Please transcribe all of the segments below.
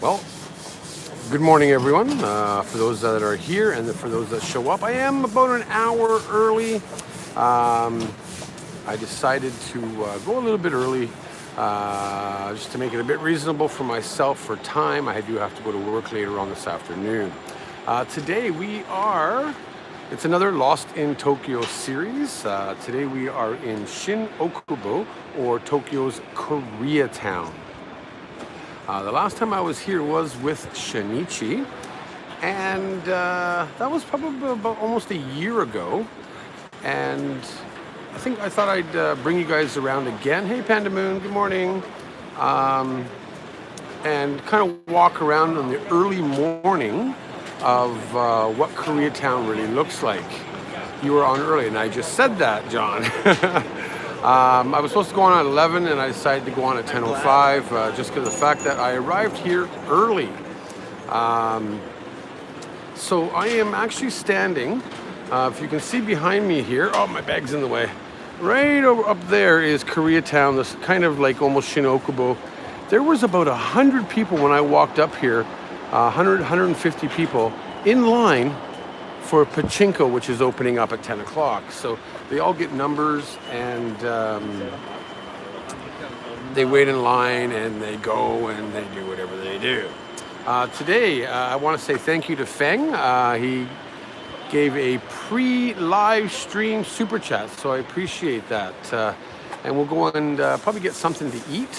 Well, good morning, everyone. For those that are here and for those that show up, I am about an hour early. I decided to go a little bit early just to make it a bit reasonable for myself for time. I do have to go to work later on this afternoon. Today it's another Lost in Tokyo series. Today we are in Shin-Okubo, or Tokyo's Koreatown. The last time I was here was with Shinichi, and that was probably about almost a year ago. And I thought I'd bring you guys around again. Hey, Panda Moon, good morning. And kind of walk around in the early morning of what Koreatown really looks like. You were on early, and I just said that, John. I was supposed to go on at 11, and I decided to go on at 10:05 just because of the fact that I arrived here early. So I am actually standing, if you can see behind me here, oh, my bag's in the way. Right up there is Koreatown, this kind of like almost Shin-Okubo. There was about 100 people when I walked up here, 150 people in line for Pachinko, which is opening up at 10 o'clock. So they all get numbers, and they wait in line, and they go, and they do whatever they do. Today, I want to say thank you to Pheng. He gave a pre-live stream super chat, so I appreciate that. And we'll go and probably get something to eat,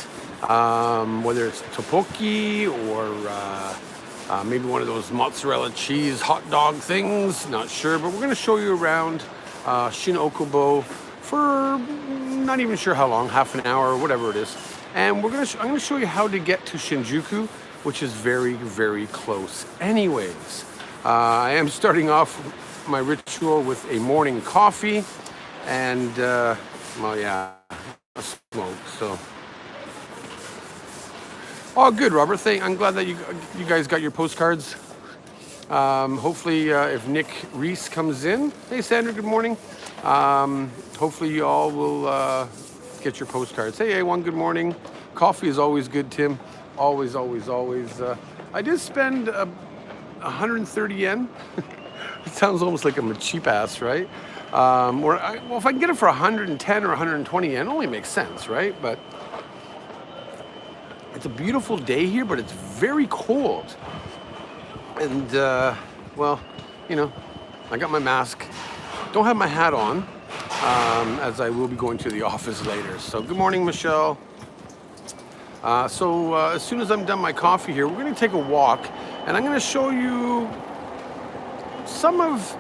whether it's tteokbokki or maybe one of those mozzarella cheese hot dog things, not sure. But we're going to show you around Shin-Okubo for not even sure how long, half an hour or whatever it is. And I'm going to show you how to get to Shinjuku, which is very, very close. Anyways, I am starting off my ritual with a morning coffee, and well, yeah, a smoke. So, oh, good, Robert. I'm glad that you guys got your postcards. Hopefully, if Nick Reese comes in, hey Sandra, good morning. Hopefully, you all will get your postcards. Hey, A1, good morning. Coffee is always good, Tim. Always, always, always. I did spend 130 yen. It sounds almost like I'm a cheap ass, right? Well, if I can get it for 110 or 120 yen, it only makes sense, right? But it's a beautiful day here, but it's very cold. And, well, you know, I got my mask. Don't have my hat on, as I will be going to the office later. So good morning, Michelle. So as soon as I'm done my coffee here, we're going to take a walk, and I'm going to show you some of,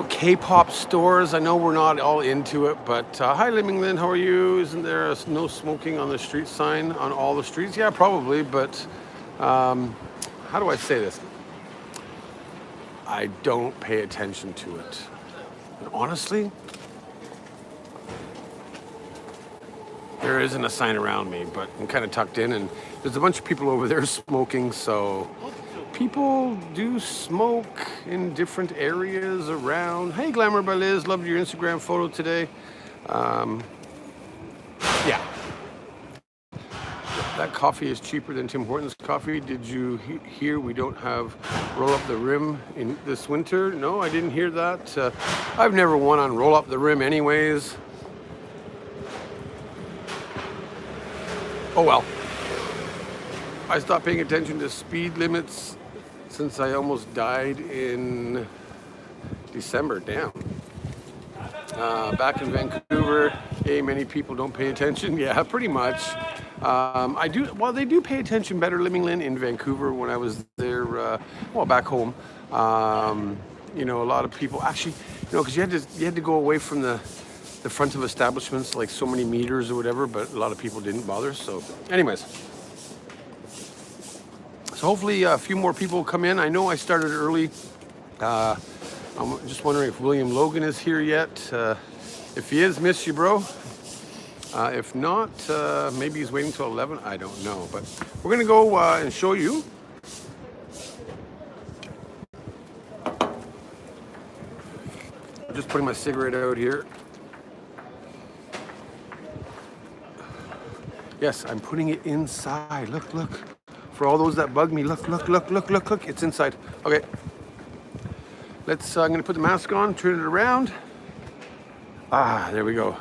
K-pop stores. I know we're not all into it, but hi, Limingland, how are you? Isn't there a no smoking on the street sign on all the streets? Yeah, probably, but how do I say this? I don't pay attention to it. And honestly, there isn't a sign around me, but I'm kind of tucked in, and there's a bunch of people over there smoking, so people do smoke in different areas around. Hey, Glamour by Liz, loved your Instagram photo today. Yeah. That coffee is cheaper than Tim Hortons coffee. Did you hear we don't have roll up the rim in this winter? No, I didn't hear that. I've never won on roll up the rim anyways. Oh well. I stopped paying attention to speed limits since I almost died in December. Damn. Back in Vancouver, many people don't pay attention. Yeah, pretty much. I do. Well, they do pay attention better, Limingland, in Vancouver when I was there. Back home. A lot of people actually, because you had to go away from the front of establishments, like so many meters or whatever, but a lot of people didn't bother. So, anyways. So hopefully a few more people will come in. I know I started early. I'm just wondering if William Logan is here yet. If he is, miss you, bro. If not, maybe he's waiting till 11. I don't know. But we're going to go and show you. Just putting my cigarette out here. Yes, I'm putting it inside. Look. For all those that bug me, look, look, look, look, look, look, it's inside. Okay. I'm gonna put the mask on, turn it around. Ah, there we go.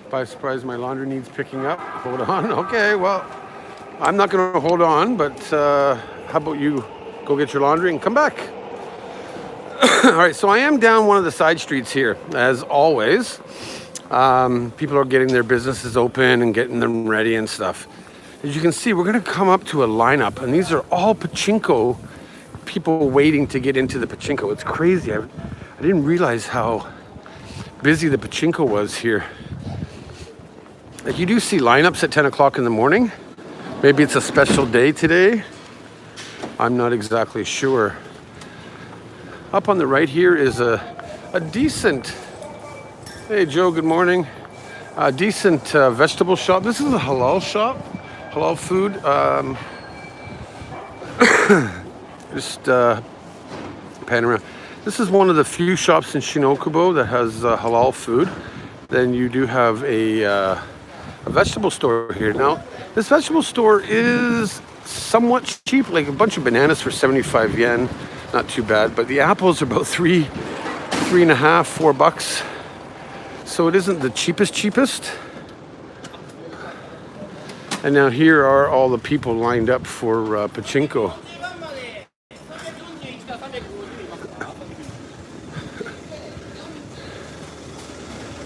By surprise, my laundry needs picking up. Hold on, okay, well, I'm not gonna hold on, but how about you go get your laundry and come back? All right, so I am down one of the side streets here, as always. People are getting their businesses open and getting them ready and stuff. As you can see, we're gonna come up to a lineup, and these are all pachinko people waiting to get into the pachinko. It's crazy. I didn't realize how busy the pachinko was here. Like, you do see lineups at 10 o'clock in the morning. Maybe it's a special day today. I'm not exactly sure. Up on the right here is a decent, hey Joe, good morning. A decent vegetable shop. This is a halal shop, halal food. Just pan around. This is one of the few shops in Shin-Okubo that has halal food. Then you do have a vegetable store here. Now, this vegetable store is somewhat cheap, like a bunch of bananas for 75 yen. Not too bad, but the apples are about three and a half, $4. So it isn't the cheapest. And now here are all the people lined up for pachinko.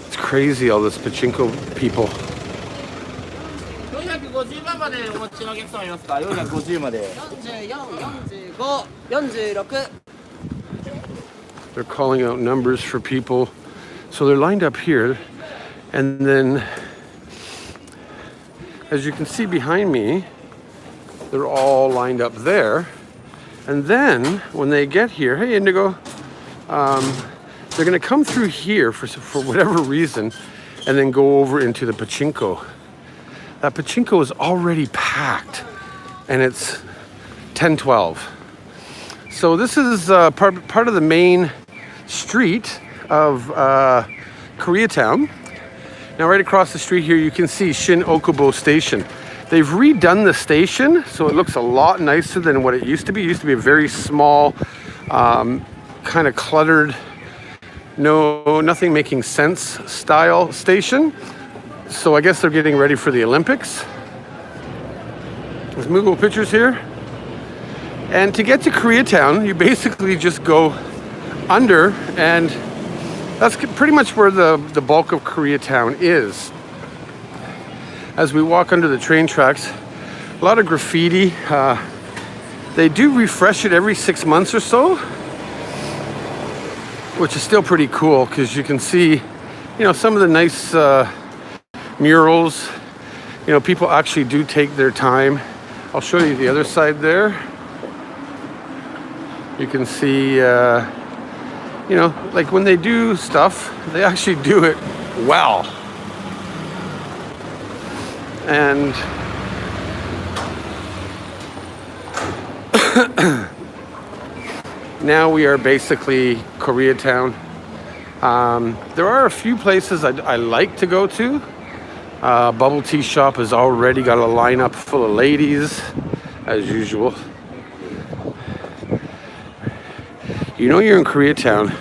It's crazy, all this pachinko people. They're calling out numbers for people. So they're lined up here. And then, as you can see behind me, they're all lined up there. And then, when they get here, hey Indigo, they're gonna come through here for whatever reason, and then go over into the pachinko. That pachinko is already packed, and it's 10:12. So this is part of the main street of Koreatown. Now, right across the street here, you can see Shin-Okubo Station. They've redone the station, so it looks a lot nicer than what it used to be. It used to be a very small, kind of cluttered, nothing making sense style station. So I guess they're getting ready for the Olympics. There's movable pictures here. And to get to Koreatown, you basically just go under, and that's pretty much where the bulk of Koreatown is. As we walk under the train tracks, a lot of graffiti. They do refresh it every 6 months or so, which is still pretty cool because you can see, some of the nice murals. People actually do take their time. I'll show you the other side there. You can see, like when they do stuff, they actually do it well. And now we are basically Koreatown. There are a few places I like to go to. Bubble tea shop has already got a lineup full of ladies, as usual. You're in Koreatown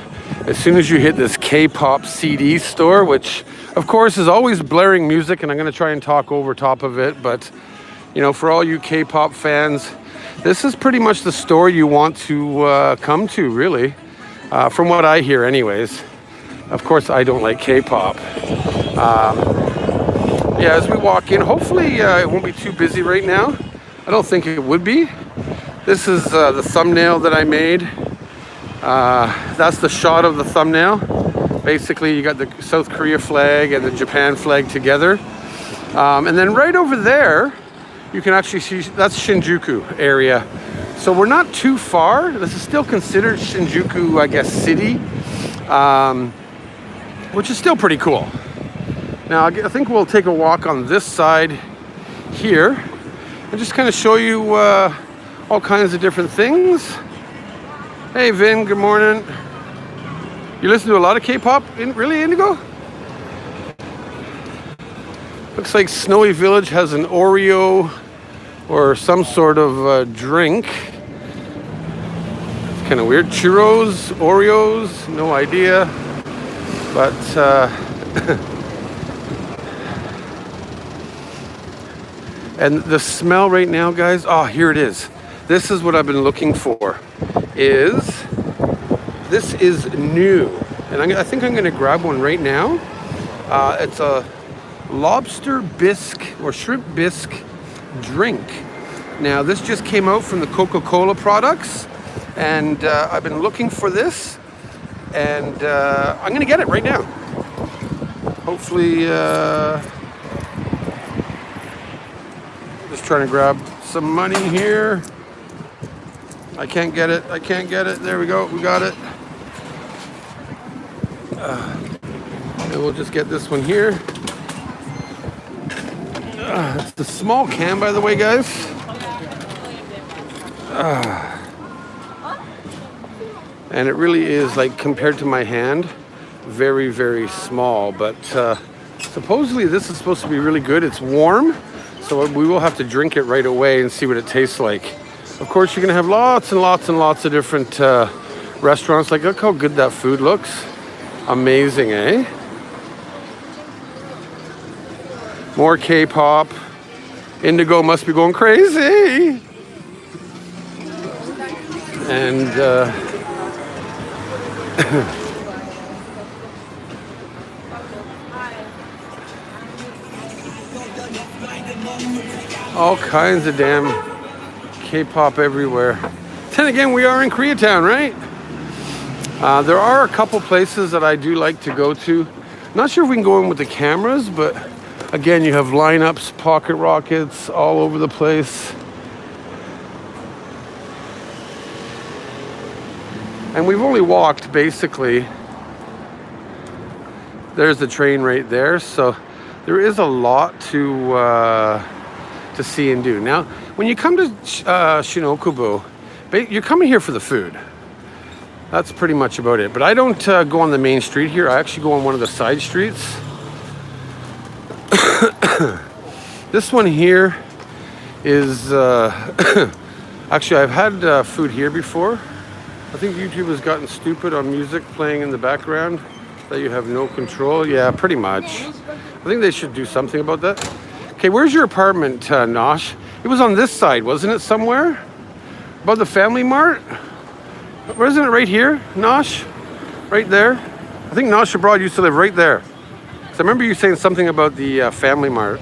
as soon as you hit this K-pop CD store, which of course is always blaring music, and I'm going to try and talk over top of it, but for all you K-pop fans, this is pretty much the store you want to come to, really, from what I hear anyways. Of course, I don't like K-pop. As we walk in, hopefully it won't be too busy right now. I don't think it would be. This is the thumbnail that I made. That's the shot of the thumbnail. Basically, you got the South Korea flag and the Japan flag together. And then right over there, you can actually see, that's Shinjuku area. So we're not too far. This is still considered Shinjuku, I guess, city, which is still pretty cool. Now, I think we'll take a walk on this side here and just kind of show you all kinds of different things. Hey, Vinh, good morning. You listen to a lot of K-pop? Really, Indigo? Looks like Snowy Village has an Oreo or some sort of drink. It's kind of weird. Churros, Oreos, no idea. But and the smell right now, guys. Oh, here it is. This is what I've been looking for. This is new, and I think I'm going to grab one right now. It's a lobster bisque or shrimp bisque drink. Now, this just came out from the Coca-Cola products, and I've been looking for this, and I'm going to get it right now. Hopefully, just trying to grab some money here. I can't get it. There we go. We got it. And we'll just get this one here. It's the small can, by the way, guys. And it really is, like, compared to my hand, very, very small. But supposedly this is supposed to be really good. It's warm, so we will have to drink it right away and see what it tastes like. Of course, you're going to have lots and lots and lots of different restaurants. Like, look how good that food looks. Amazing, eh? More K-pop. Indigo must be going crazy. And all kinds of damn K-pop everywhere. Then again, we are in Koreatown, right? There are a couple places that I do like to go to. Not sure if we can go in with the cameras, but again, you have lineups, pocket rockets all over the place. And we've only walked, basically. There's the train right there, so there is a lot to see and do. Now, when you come to Shin-Okubo, you're coming here for the food. That's pretty much about it. But I don't go on the main street here. I actually go on one of the side streets. This one here is actually, I've had food here before. I think YouTube has gotten stupid on music playing in the background that you have no control. Yeah, pretty much. I think they should do something about that. Okay, where's your apartment, Nosh? It was on this side, wasn't it, somewhere? Above the Family Mart? Where isn't it, right here, Nosh? Right there? I think Nosh abroad used to live right there. So I remember you saying something about the Family Mart.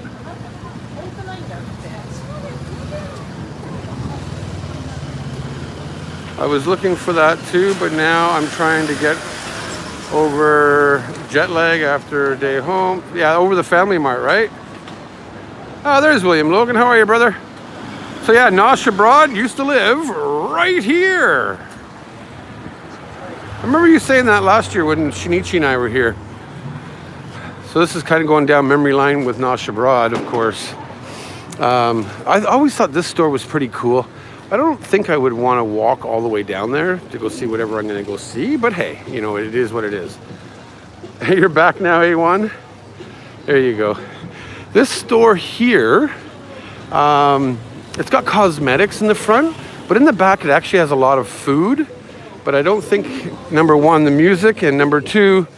I was looking for that too, but now I'm trying to get over jet lag after a day home. Yeah, over the Family Mart, right? Oh, there's William Logan. How are you, brother? So yeah, Nosh abroad used to live right here. I remember you saying that last year when Shinichi and I were here. So this is kind of going down memory lane with Nosh abroad, of course. I always thought this store was pretty cool. I don't think I would want to walk all the way down there to go see whatever I'm going to go see, but hey, you know, it is what it is. You're back now, A1? There you go. This store here, it's got cosmetics in the front, but in the back it actually has a lot of food. But I don't think, number one, the music, and number two,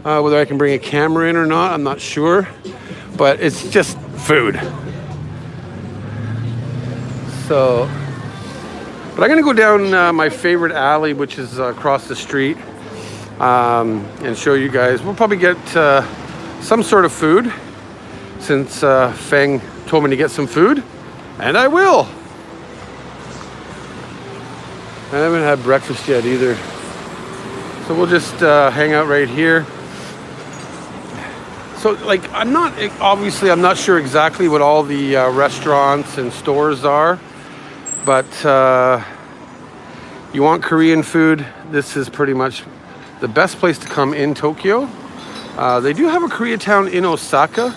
whether I can bring a camera in or not, I'm not sure. But it's just food. So, but I'm gonna go down my favorite alley, which is across the street, and show you guys. We'll probably get some sort of food, since Pheng told me to get some food, and I will. I haven't had breakfast yet either. So we'll just hang out right here. So, like, I'm not sure exactly what all the restaurants and stores are, but you want Korean food, this is pretty much the best place to come in Tokyo. They do have a Koreatown in Osaka,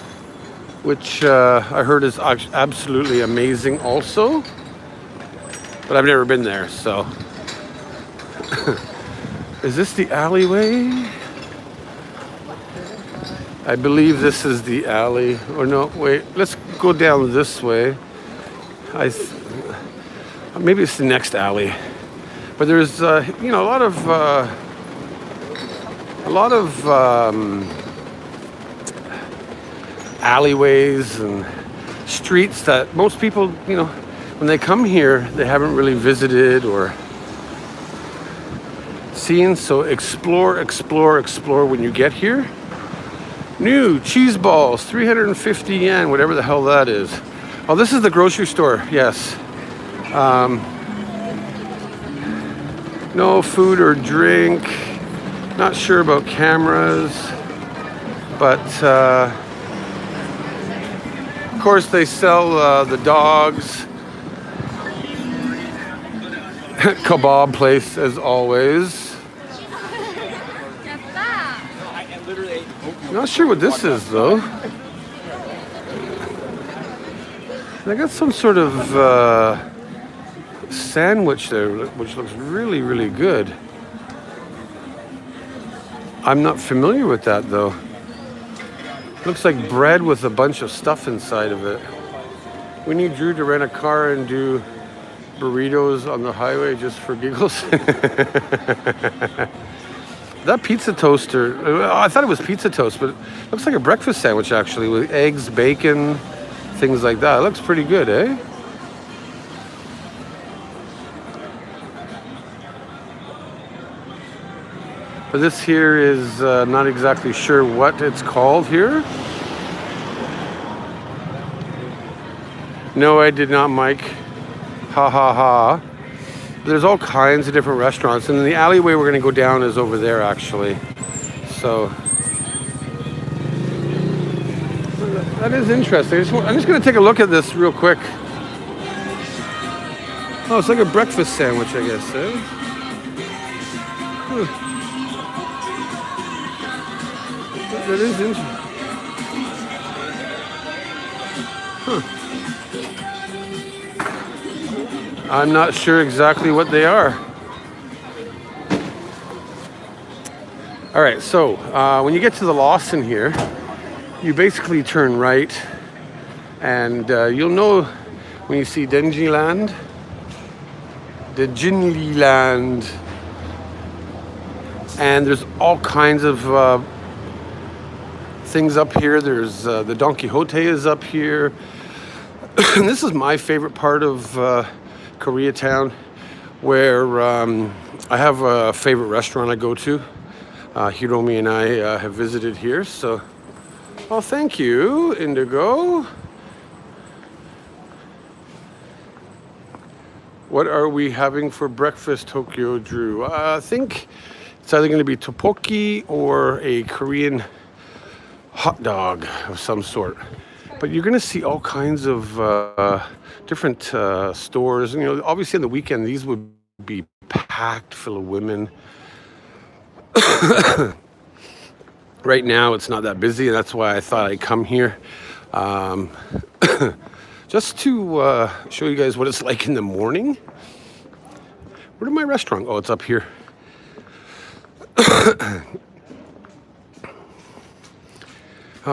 which I heard is absolutely amazing also. But I've never been there, so. Is this the alleyway? I believe this is the alley. Or no, wait, let's go down this way. maybe it's the next alley, but there's you know, a lot of alleyways and streets that most people, you know, when they come here, they haven't really visited or seen. So explore, explore, explore when you get here. New cheese balls, 350 yen, whatever the hell that is. Oh, this is the grocery store, yes. No food or drink. Not sure about cameras, but of course they sell the dogs. Kebab place as always. Not sure what this is though. They got some sort of sandwich there, which looks really, really good. I'm not familiar with that though. Looks like bread with a bunch of stuff inside of it. We need Drew to rent a car and do burritos on the highway just for giggles. That pizza toaster, I thought it was pizza toast, but it looks like a breakfast sandwich actually, with eggs, bacon, things like that. It looks pretty good, eh? But this here is not exactly sure what it's called here. No, I did not, Mike. Ha ha ha. There's all kinds of different restaurants, and the alleyway we're going to go down is over there actually. So that is interesting. I'm just going to take a look at this real quick. Oh, it's like a breakfast sandwich, I guess. Eh? That is interesting. Huh. I'm not sure exactly what they are. All right, so when you get to the Lawson here, you basically turn right, and you'll know when you see Denjiland, and there's all kinds of things up here. There's the Don Quixote is up here. And this is my favorite part of Koreatown, where I have a favorite restaurant I go to. Heroux and I have visited here, so well, thank you, Indigo. What are we having for breakfast, Tokyo Drew? I think it's either going to be tteokbokki or a Korean hot dog of some sort. But you're going to see all kinds of different stores. You know, obviously on the weekend, these would be packed full of women. Right now, it's not that busy, and that's why I thought I'd come here. Just to show you guys what it's like in the morning. Where's my restaurant? Oh, it's up here.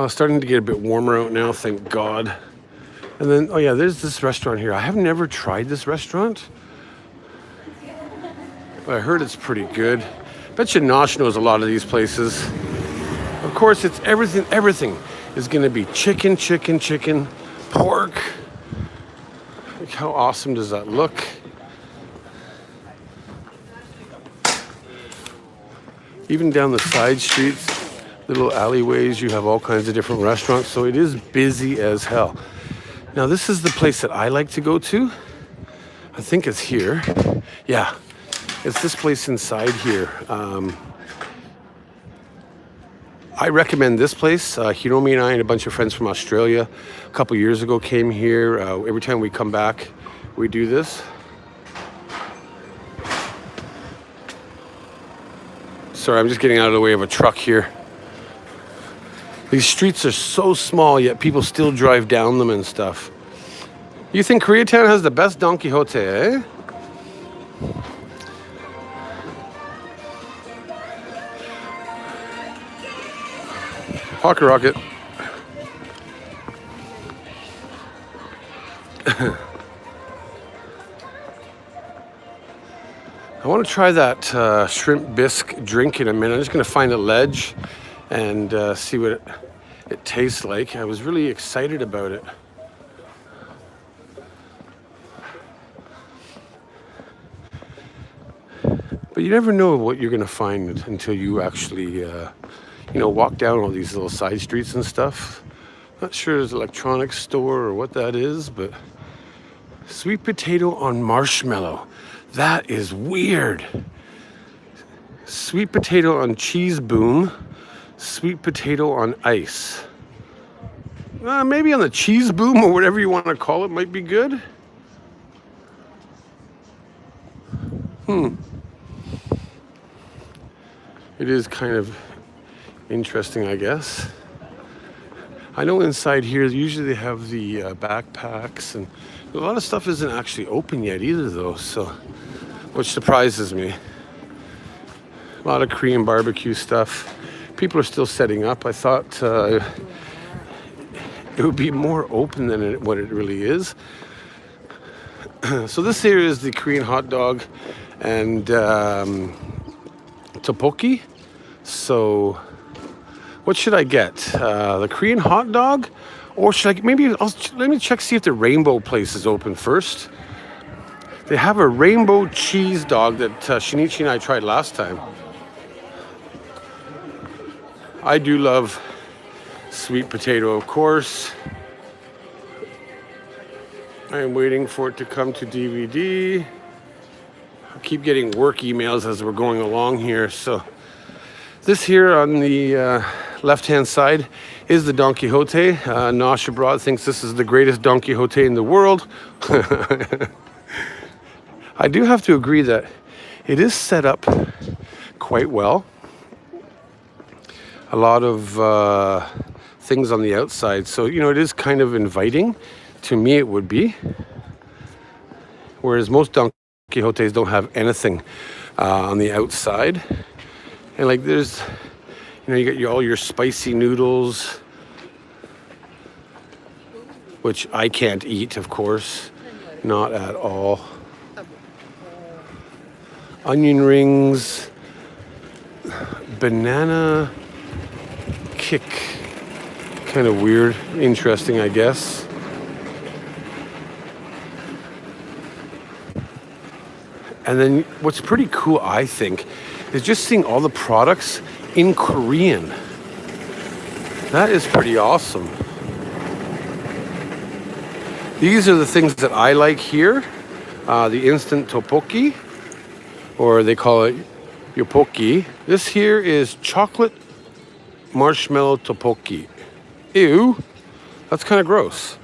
Starting to get a bit warmer out now, thank God. And then, oh yeah, there's this restaurant here. I have never tried this restaurant, but I heard it's pretty good. Bet you Nosh knows a lot of these places. Of course, it's everything is gonna be chicken, pork. Look how awesome does that look? Even down the side streets, little alleyways, you have all kinds of different restaurants, so it is busy as hell. Now, this is the place that I like to go to. I think it's here. Yeah, it's this place inside here. I recommend this place. Hiromi and I and a bunch of friends from Australia a couple years ago came here. Every time we come back, we do this. Sorry, I'm just getting out of the way of a truck here. These streets are so small, yet people still drive down them and stuff. You think Koreatown has the best Don Quixote, eh? Pocket rocket. I want to try that shrimp bisque drink in a minute. I'm just going to find a ledge and see what it tastes like. I was really excited about it. But you never know what you're going to find until you actually, walk down all these little side streets and stuff. Not sure there's an electronics store or what that is, but sweet potato on marshmallow. That is weird. Sweet potato on cheese boom. Sweet potato on ice. Maybe on the cheese boom or whatever you want to call it might be good. It is kind of interesting, I guess. I know inside here, usually they have the backpacks, and a lot of stuff isn't actually open yet either, though, so, which surprises me. A lot of Korean barbecue stuff. People are still setting up. I thought it would be more open than what it really is. So this here is the Korean hot dog and tteokbokki. So what should I get? The Korean hot dog? Or should I, let me check, see if the rainbow place is open first. They have a rainbow cheese dog that Shinichi and I tried last time. I do love sweet potato, of course. I am waiting for it to come to DVD. I keep getting work emails as we're going along here. So this here on the left-hand side is the Don Quixote. Nosh abroad thinks this is the greatest Don Quixote in the world. I do have to agree that it is set up quite well. A lot of things on the outside. So, it is kind of inviting. To me, it would be. Whereas most Don Quixotes don't have anything on the outside. And like there's, you got all your spicy noodles, which I can't eat, of course. Not at all. Onion rings, banana kick. Kind of weird, interesting, I guess. And then what's pretty cool, I think, is just seeing all the products in Korean. That is pretty awesome. These are the things that I like here. The instant tteokbokki, or they call it tteokbokki. This here is chocolate marshmallow tteokbokki. Ew, that's kind of gross.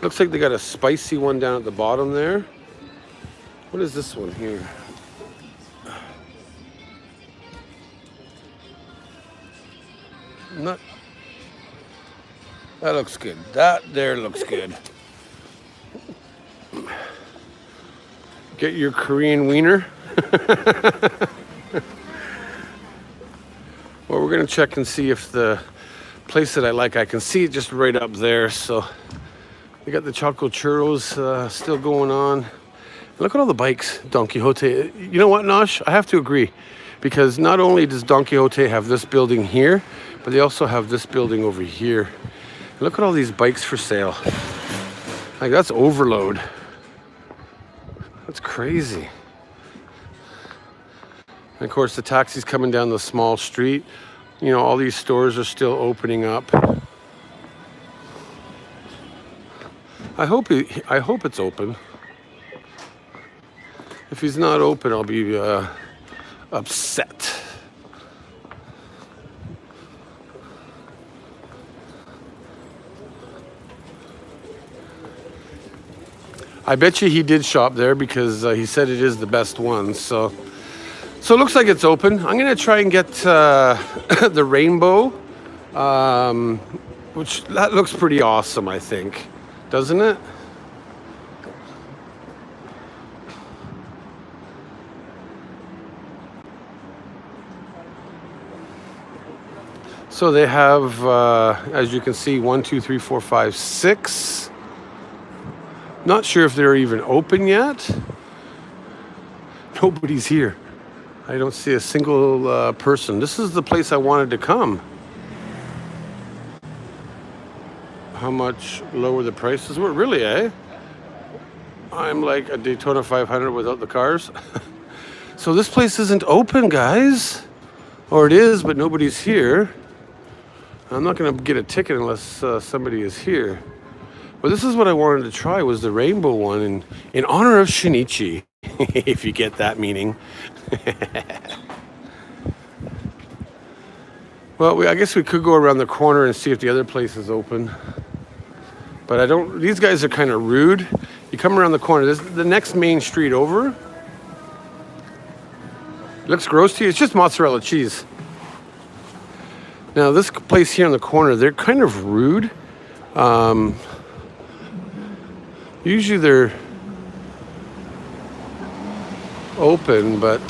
Looks like they got a spicy one down at the bottom there. What is this one here? That looks good. That there looks good. Get your Korean wiener. Well, we're gonna check and see if the place that I like, I can see it just right up there. So we got the chocolate churros still going on. Look at all the bikes, Don Quixote. You know what, Nosh? I have to agree, because not only does Don Quixote have this building here, but they also have this building over here. Look at all these bikes for sale. Like, that's overload. That's crazy. And of course, the taxis coming down the small street. All these stores are still opening up. I hope it's open. If he's not open, I'll be upset. I bet you he did shop there because he said it is the best one. So it looks like it's open. I'm gonna try and get the rainbow, which that looks pretty awesome, I think, doesn't it? So they have, as you can see, 1, 2, 3, 4, 5, 6. Not sure if they're even open yet. Nobody's here. I don't see a single person. This is the place I wanted to come. How much lower the prices were? Really, eh? I'm like a Daytona 500 without the cars. So this place isn't open, guys. Or it is, but nobody's here. I'm not going to get a ticket unless somebody is here. But this is what I wanted to try, was the rainbow one in honor of Shinichi, if you get that meaning. Well, I guess we could go around the corner and see if the other place is open. But I don't, these guys are kind of rude. You come around the corner, this is the next main street over. Looks gross to you, it's just mozzarella cheese. Now this place here in the corner, they're kind of rude. Usually they're open, but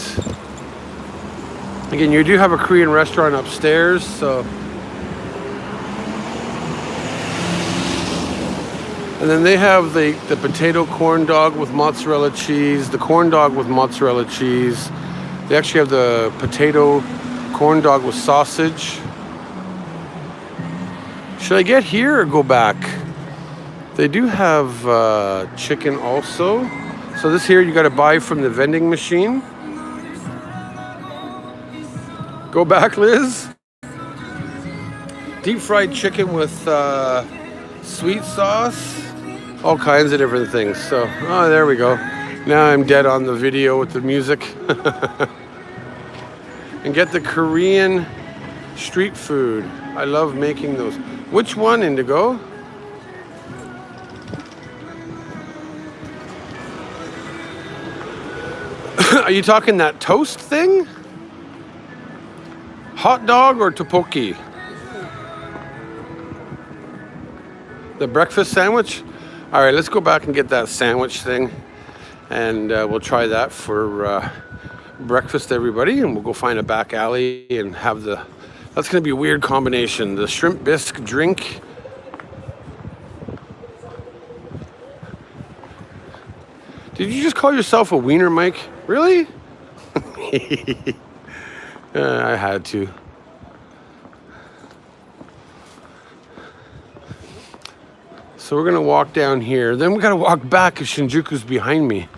again, you do have a Korean restaurant upstairs, so. And then they have the potato corn dog with mozzarella cheese, the corn dog with mozzarella cheese. They actually have the potato corn dog with sausage. Should I get here or go back? They do have chicken also. So this here you got to buy from the vending machine. Go back, Liz. Deep fried chicken with sweet sauce. All kinds of different things. So, oh, there we go. Now I'm dead on the video with the music. And get the Korean street food. I love making those. Which one, Indigo? Are you talking that toast thing? Hot dog or tteokbokki? The breakfast sandwich? All right, let's go back and get that sandwich thing. And we'll try that for breakfast, everybody. And we'll go find a back alley and have the... That's going to be a weird combination. The shrimp bisque drink. Did you just call yourself a wiener, Mike? Really? I had to. So we're gonna walk down here. Then we gotta walk back because Shinjuku's behind me.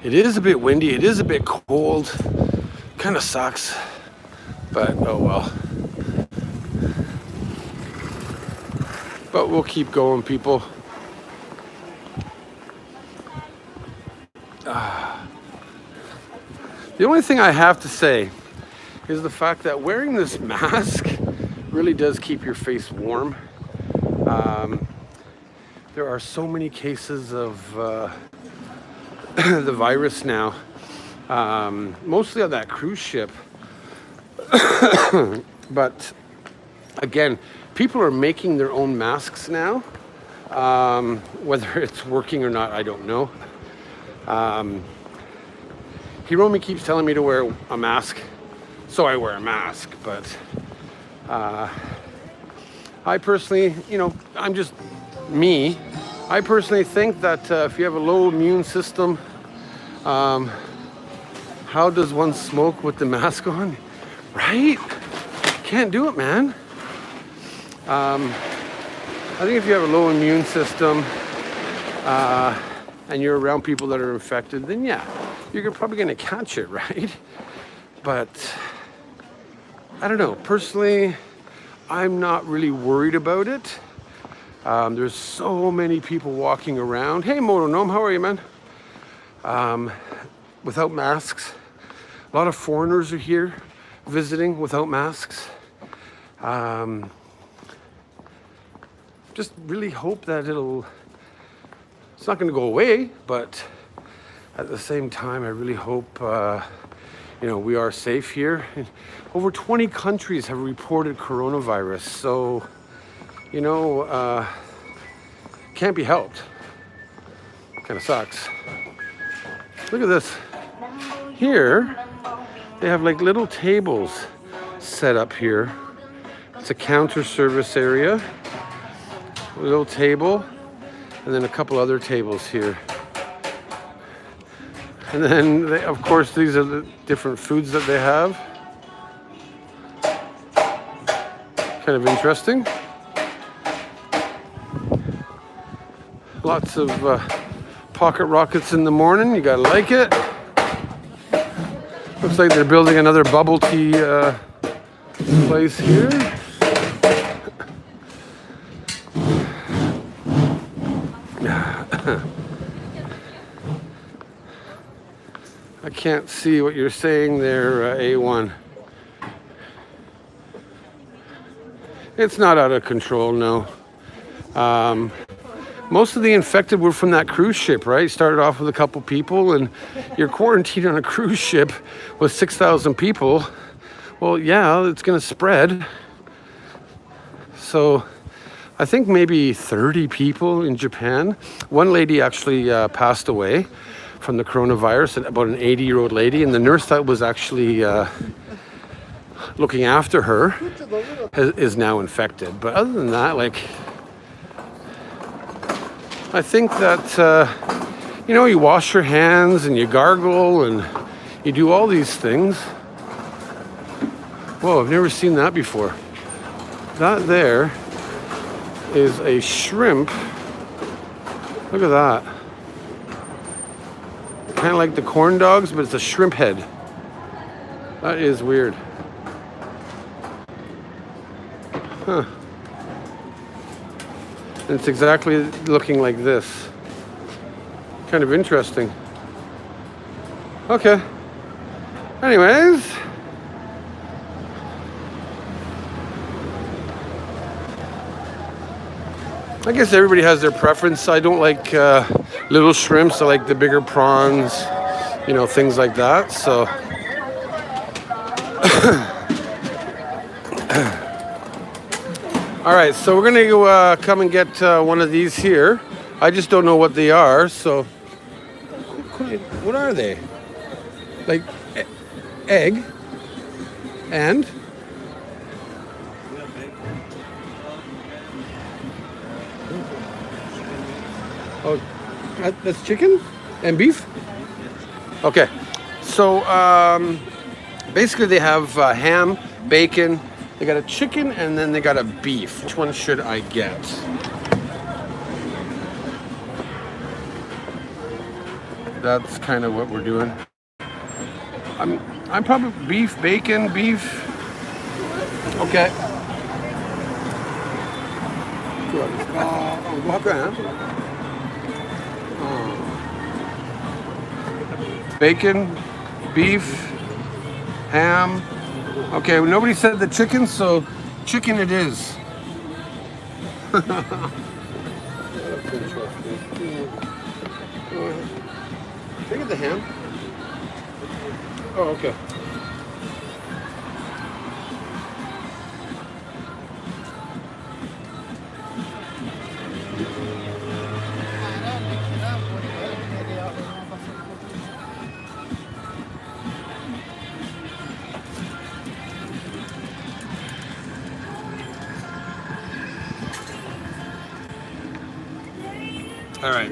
It is a bit windy. It is a bit cold. Kind of sucks, but oh well. But we'll keep going, people. The only thing I have to say is the fact that wearing this mask really does keep your face warm. There are so many cases of the virus now, mostly on that cruise ship. But again, people are making their own masks now. Whether it's working or not, I don't know. Heroux keeps telling me to wear a mask, so I wear a mask, but I personally, I'm just me. I personally think that if you have a low immune system, how does one smoke with the mask on? Right? Can't do it, man. I think if you have a low immune system and you're around people that are infected, then yeah, you're probably going to catch it, right? But I don't know. Personally, I'm not really worried about it. There's so many people walking around. Hey, Moto Gnome, how are you, man? Without masks. A lot of foreigners are here visiting without masks. Just really hope that it's not going to go away, but at the same time, I really hope, we are safe here. Over 20 countries have reported coronavirus, so, can't be helped. Kind of sucks. Look at this. Here, they have like little tables set up here. It's a counter service area. A little table, and then a couple other tables here. And then, of course, these are the different foods that they have. Kind of interesting. Lots of pocket rockets in the morning. You gotta like it. Looks like they're building another bubble tea place here. I can't see what you're saying there, A1. It's not out of control, no. Most of the infected were from that cruise ship, right? Started off with a couple people, and you're quarantined on a cruise ship with 6,000 people. Well, yeah, it's gonna spread. So I think maybe 30 people in Japan. One lady actually passed away from the coronavirus, about an 80-year-old lady, and the nurse that was actually looking after her is now infected. But other than that, like, I think that, you know, you wash your hands and you gargle and you do all these things. Whoa, I've never seen that before. That there is a shrimp. Look at that. Kind of like the corn dogs, but it's a shrimp head. That is weird. Huh. It's exactly looking like this. Kind of interesting. Okay. Anyways. I guess everybody has their preference. I don't like little shrimps. I like the bigger prawns, you know, things like that. So, all right. So we're gonna go come and get one of these here. I just don't know what they are. So, what are they? Like egg and. Oh, that's chicken and beef? Okay. So, basically they have ham, bacon, they got a chicken, and then they got a beef. Which one should I get? That's kind of what we're doing. I'm probably beef, bacon, beef. Okay. Bacon, beef, ham. Okay, well, nobody said the chicken, so chicken it is. That's interesting. Can I get the ham? Oh, okay. All right,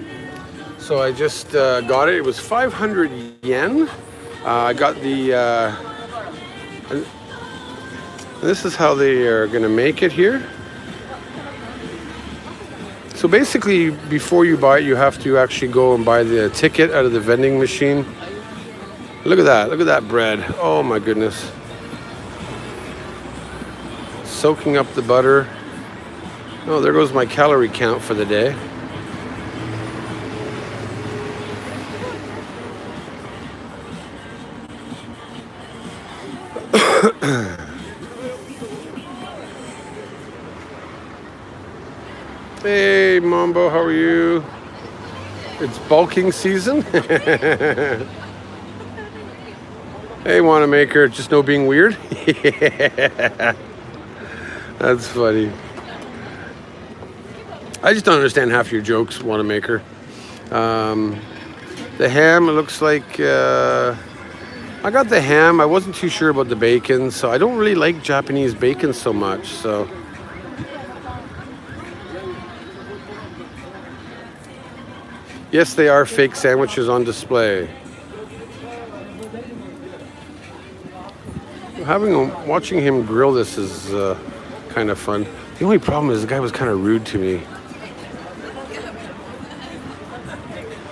so I just got it. It was 500 yen. I got the, and this is how they are gonna make it here. So basically, before you buy it, you have to actually go and buy the ticket out of the vending machine. Look at that bread. Oh my goodness. Soaking up the butter. Oh, there goes my calorie count for the day. Hey Mambo, how are you? It's bulking season. Hey Wannamaker, just no being weird. Yeah. That's funny. I just don't understand half your jokes, Wannamaker. The ham, it looks like I got the ham. I wasn't too sure about the bacon, so I don't really like Japanese bacon so much, so. Yes, they are fake sandwiches on display. Watching him grill this is kind of fun. The only problem is the guy was kind of rude to me.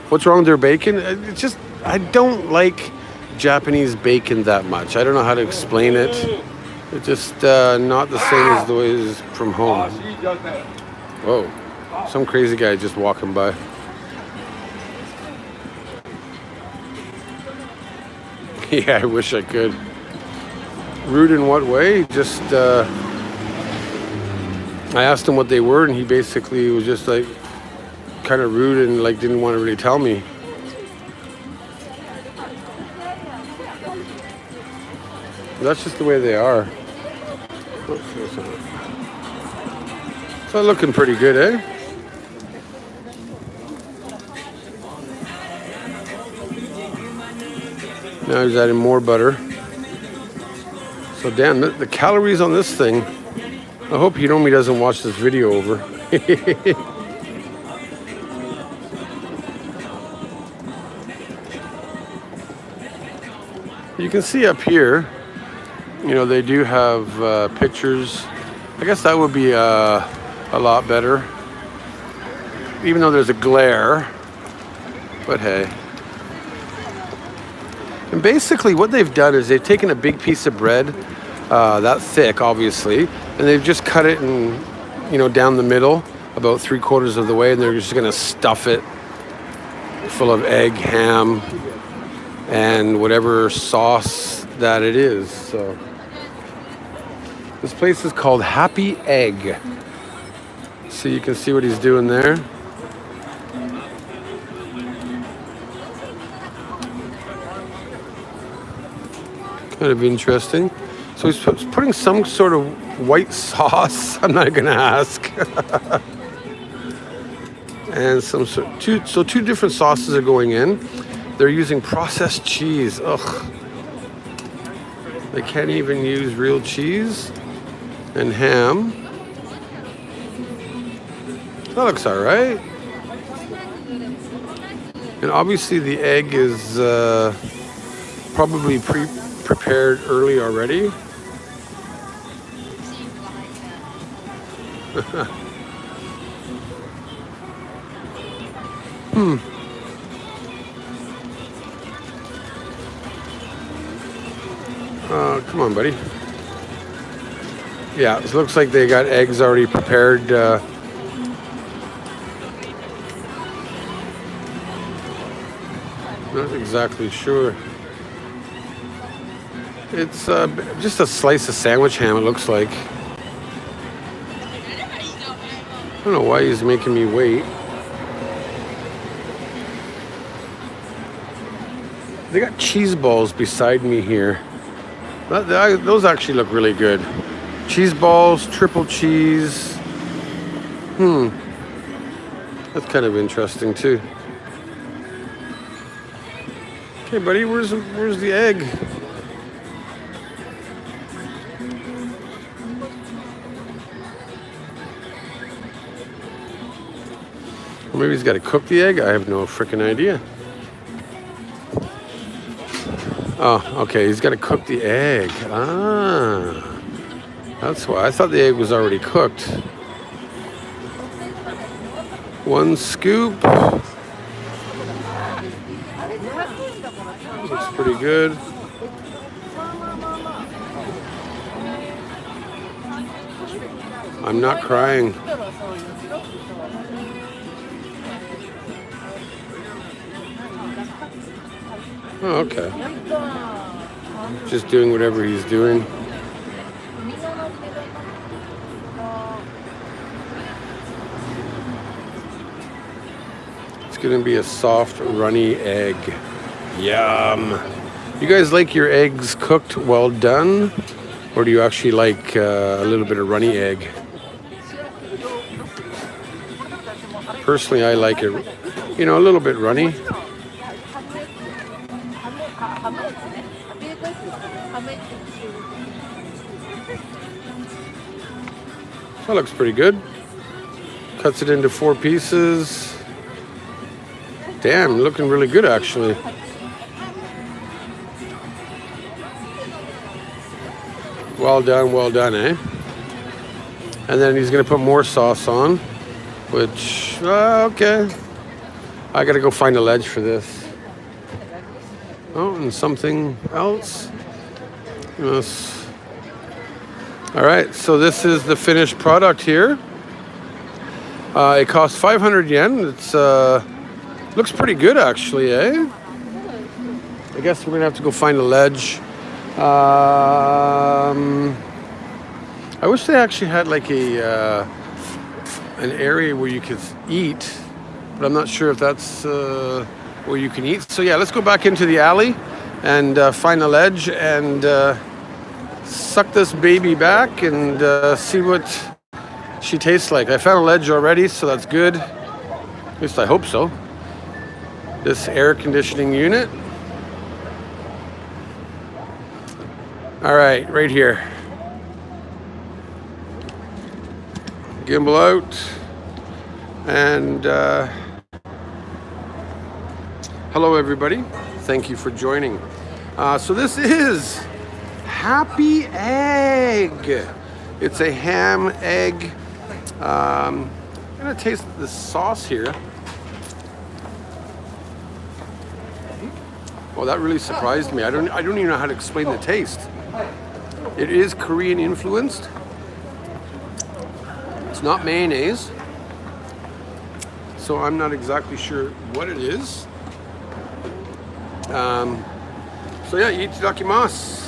What's wrong with their bacon? It's just, I don't like Japanese bacon that much. I don't know how to explain it. It's just not the same as the way it is from home. Whoa, some crazy guy just walking by. Yeah, I wish I could. Rude in what way? Just, I asked him what they were, and he basically was just like kind of rude and like didn't want to really tell me. That's just the way they are. So looking pretty good, eh? Now he's adding more butter. So damn, the calories on this thing. I hope Hiromi doesn't watch this video over. You can see up here, you know, they do have pictures. I guess that would be a lot better, even though there's a glare, but hey. And basically what they've done is they've taken a big piece of bread, that thick obviously, and they've just cut it in, you know, down the middle about 3/4 of the way, and they're just gonna stuff it full of egg, ham, and whatever sauce that it is. So this place is called Happy Egg. So you can see what he's doing there. Kind of interesting. So he's putting some sort of white sauce. I'm not gonna ask. And some sort two different sauces are going in. They're using processed cheese. Ugh. They can't even use real cheese and ham. That looks all right. And obviously the egg is probably prepared early already. Come on, buddy. Yeah, it looks like they got eggs already prepared. Not exactly sure. It's just a slice of sandwich ham, it looks like. I don't know why he's making me wait. They got cheese balls beside me here. Those actually look really good. Cheese balls, triple cheese. That's kind of interesting too. Okay, buddy, where's the egg? Or maybe he's got to cook the egg? I have no freaking idea. Oh, okay, he's got to cook the egg. Ah, that's why. I thought the egg was already cooked. One scoop. Looks pretty good. I'm not crying. Oh, okay. Just doing whatever he's doing. It's gonna be a soft, runny egg. Yum. You guys like your eggs cooked well done? Or do you actually like a little bit of runny egg? Personally, I like it, you know, a little bit runny. That looks pretty good. Cuts it into 4 pieces. Damn, looking really good actually. Well done, eh? And then he's gonna put more sauce on, which, okay. I gotta go find a ledge for this. Oh, and something else. Yes. All right, so this is the finished product here. It costs 500 yen. It's looks pretty good actually, eh? I guess we're gonna have to go find a ledge. I wish they actually had like an area where you could eat, but I'm not sure if that's where you can eat. So yeah, let's go back into the alley and find a ledge and suck this baby back and see what she tastes like. I found a ledge already, so that's good. At least I hope so. This air conditioning unit. All right, right here. Gimbal out. And hello, everybody. Thank you for joining. So this is Happy Egg. It's a ham egg. I'm gonna taste the sauce here. Well, that really surprised me. I don't even know how to explain the taste. It is Korean influenced. It's not mayonnaise, so I'm not exactly sure what it is. So yeah, itadakimasu.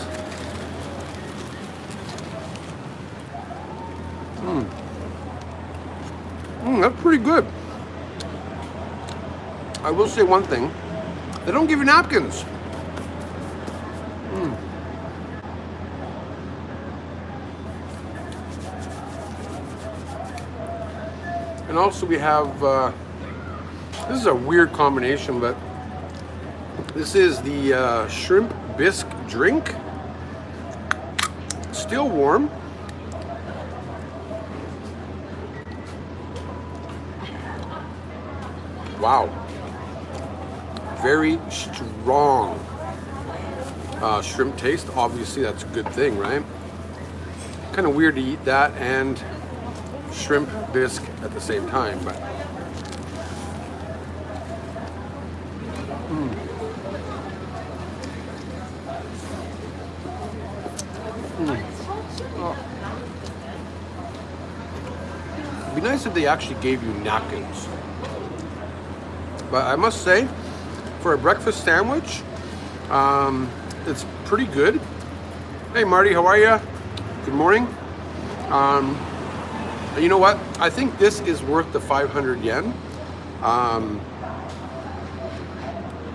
That's pretty good. I will say one thing. They don't give you napkins. And also we have, this is a weird combination, but this is the shrimp bisque drink. Still warm. Wow. Very strong shrimp taste. Obviously that's a good thing, right? Kind of weird to eat that and shrimp bisque at the same time, but Oh. It'd be nice if they actually gave you napkins. But I must say, for a breakfast sandwich, it's pretty good. Hey Marty, how are you? Good morning. You know what? I think this is worth the 500 yen.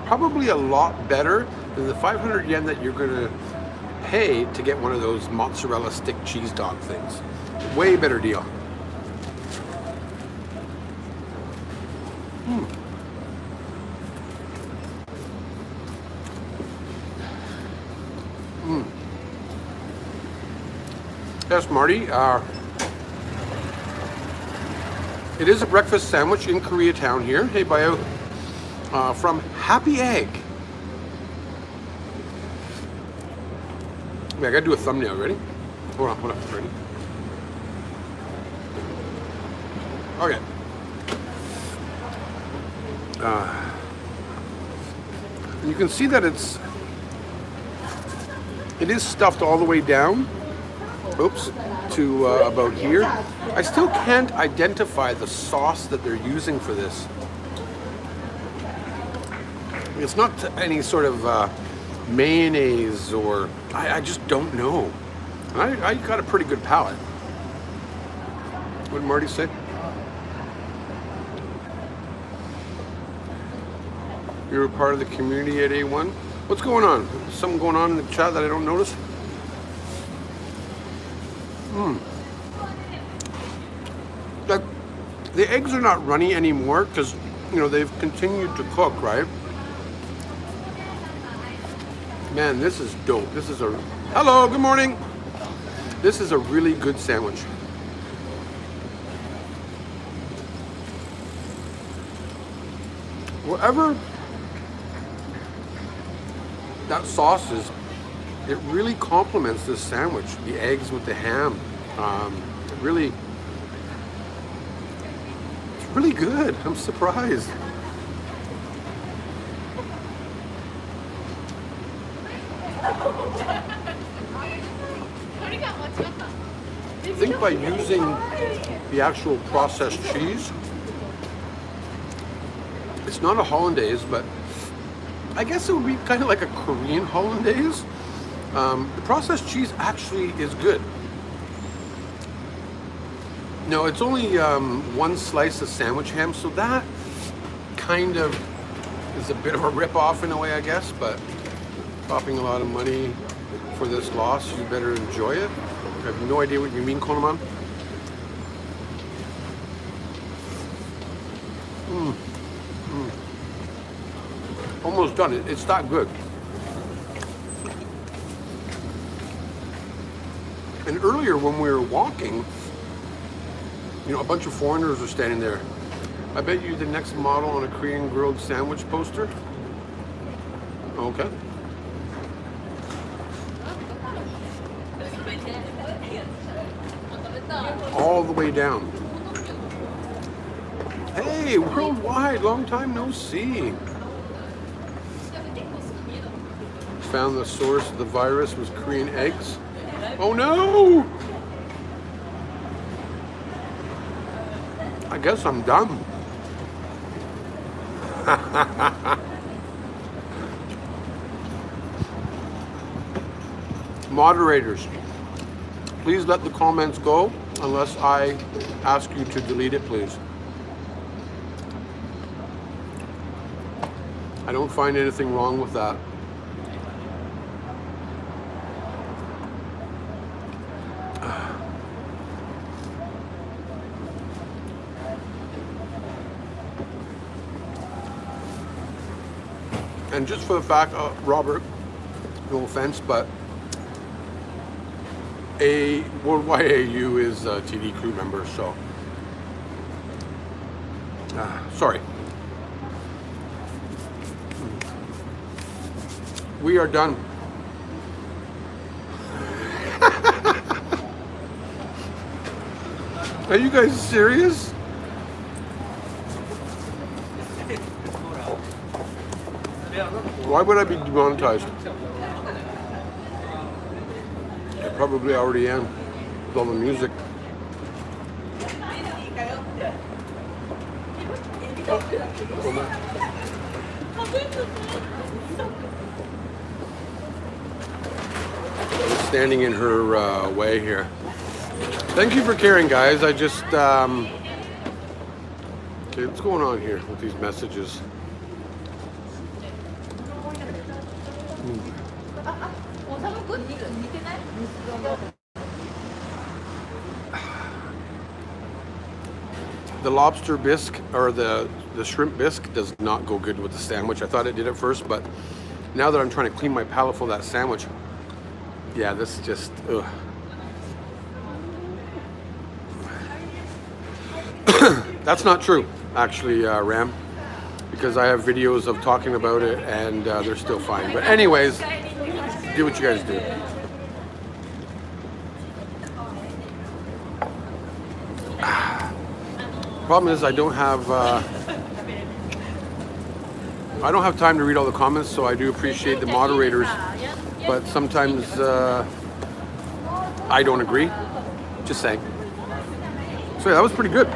Probably a lot better than the 500 yen that you're gonna pay to get one of those mozzarella stick cheese dog things. Way better deal. Yes, Marty. It is a breakfast sandwich in Koreatown here. Hey, bio. From Happy Egg. Wait, I gotta do a thumbnail. Ready? Hold on. Ready? Okay. You can see that it is stuffed all the way down. Oops, to about here. I still can't identify the sauce that they're using for this. It's not any sort of mayonnaise or I just don't know. I got a pretty good palate. What did Marty say? You're a part of the community at A1. What's going on? Something going on in the chat that I don't notice? Like, the eggs are not runny anymore because, you know, they've continued to cook, right? Man, this is dope. This is hello, good morning. This is a really good sandwich. Whatever that sauce is, it really complements this sandwich. The eggs with the ham. It's really good. I'm surprised. I think by using the actual processed cheese, it's not a hollandaise, but I guess it would be kind of like a Korean hollandaise. The processed cheese actually is good. No, it's only one slice of sandwich ham, so that kind of is a bit of a rip-off in a way, I guess, but dropping a lot of money for this loss, you better enjoy it. I have no idea what you mean, Konoman. Almost done. It's that good. And earlier when we were walking, you know, a bunch of foreigners were standing there. I bet you the next model on a Korean grilled sandwich poster. Okay. All the way down. Hey, worldwide, long time no see. Found the source of the virus was Korean eggs. Oh no! I guess I'm done. Moderators, please let the comments go unless I ask you to delete it, please. I don't find anything wrong with that. And just for the fact, Robert, no offense, but a Worldwide AU is a TD crew member, so sorry. We are done. Are you guys serious? Why would I be demonetized? I probably already am with all the music. I'm standing in her way here. Thank you for caring, guys. I just okay, what's going on here with these messages? The lobster bisque, or the shrimp bisque, does not go good with the sandwich. I thought it did at first, but now that I'm trying to clean my palate for that sandwich, yeah, this just, ugh. That's not true, actually, Ram, because I have videos of talking about it and they're still fine. But anyways, do what you guys do. Problem is I don't have time to read all the comments, so I do appreciate the moderators, but sometimes I don't agree. Just saying. So yeah, that was pretty good.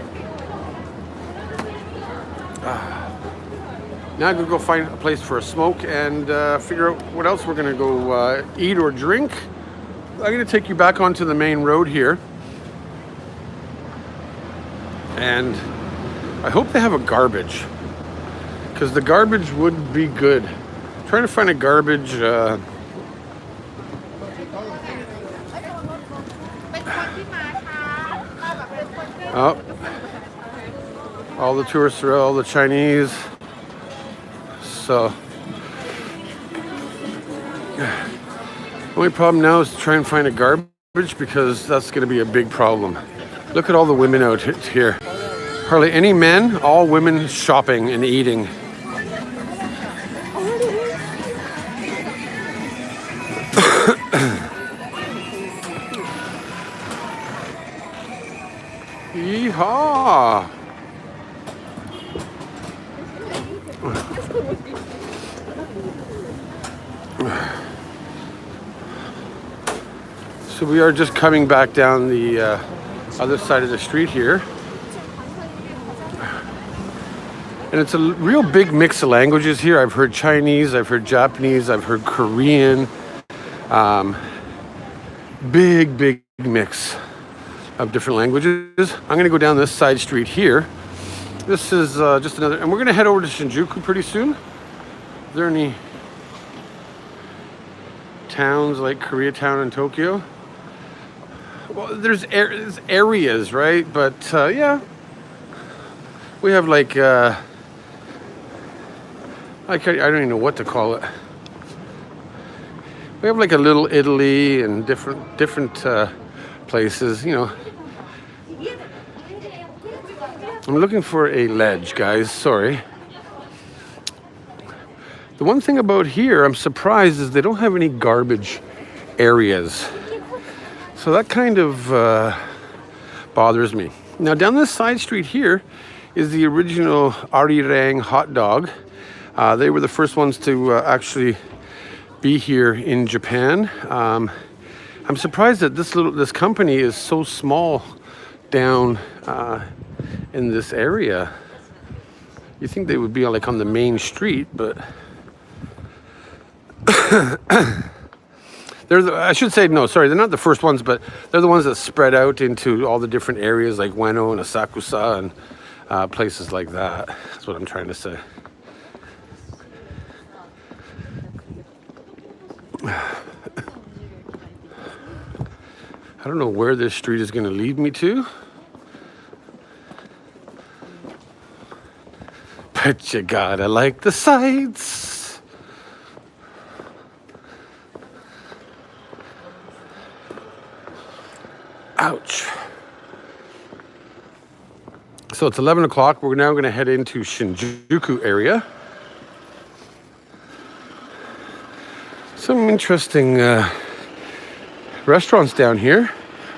Now I'm gonna go find a place for a smoke and figure out what else we're gonna go eat or drink. I'm gonna take you back onto the main road here. And I hope they have a garbage, because the garbage would be good. I'm trying to find a garbage. Oh, all the tourists are all the Chinese. So, only problem now is to try and find a garbage, because that's going to be a big problem. Look at all the women out here. Hardly any men, all women shopping and eating. Yeehaw! So we are just coming back down the other side of the street here. And it's a real big mix of languages here. I've heard Chinese, I've heard Japanese, I've heard Korean. Big mix of different languages. I'm gonna go down this side street here. This is just another, and we're gonna head over to Shinjuku pretty soon. Are there any towns like Koreatown and Tokyo? Well, there's areas, right? But yeah, we have like I don't even know what to call it. We have like a little Italy and different places, you know. I'm looking for a ledge, guys. Sorry. The one thing about here, I'm surprised, is they don't have any garbage areas. So that kind of bothers me. Now down this side street here is the original Arirang hot dog. They were the first ones to actually be here in Japan. I'm surprised that this company is so small down in this area. You think they would be like on the main street, but I should say, no, sorry, they're not the first ones, but they're the ones that spread out into all the different areas like Ueno and Asakusa and places like that. That's what I'm trying to say. I don't know where this street is going to lead me to. But you gotta like the sights. Ouch. So it's 11 o'clock. We're now going to head into Shinjuku area. Some interesting restaurants down here.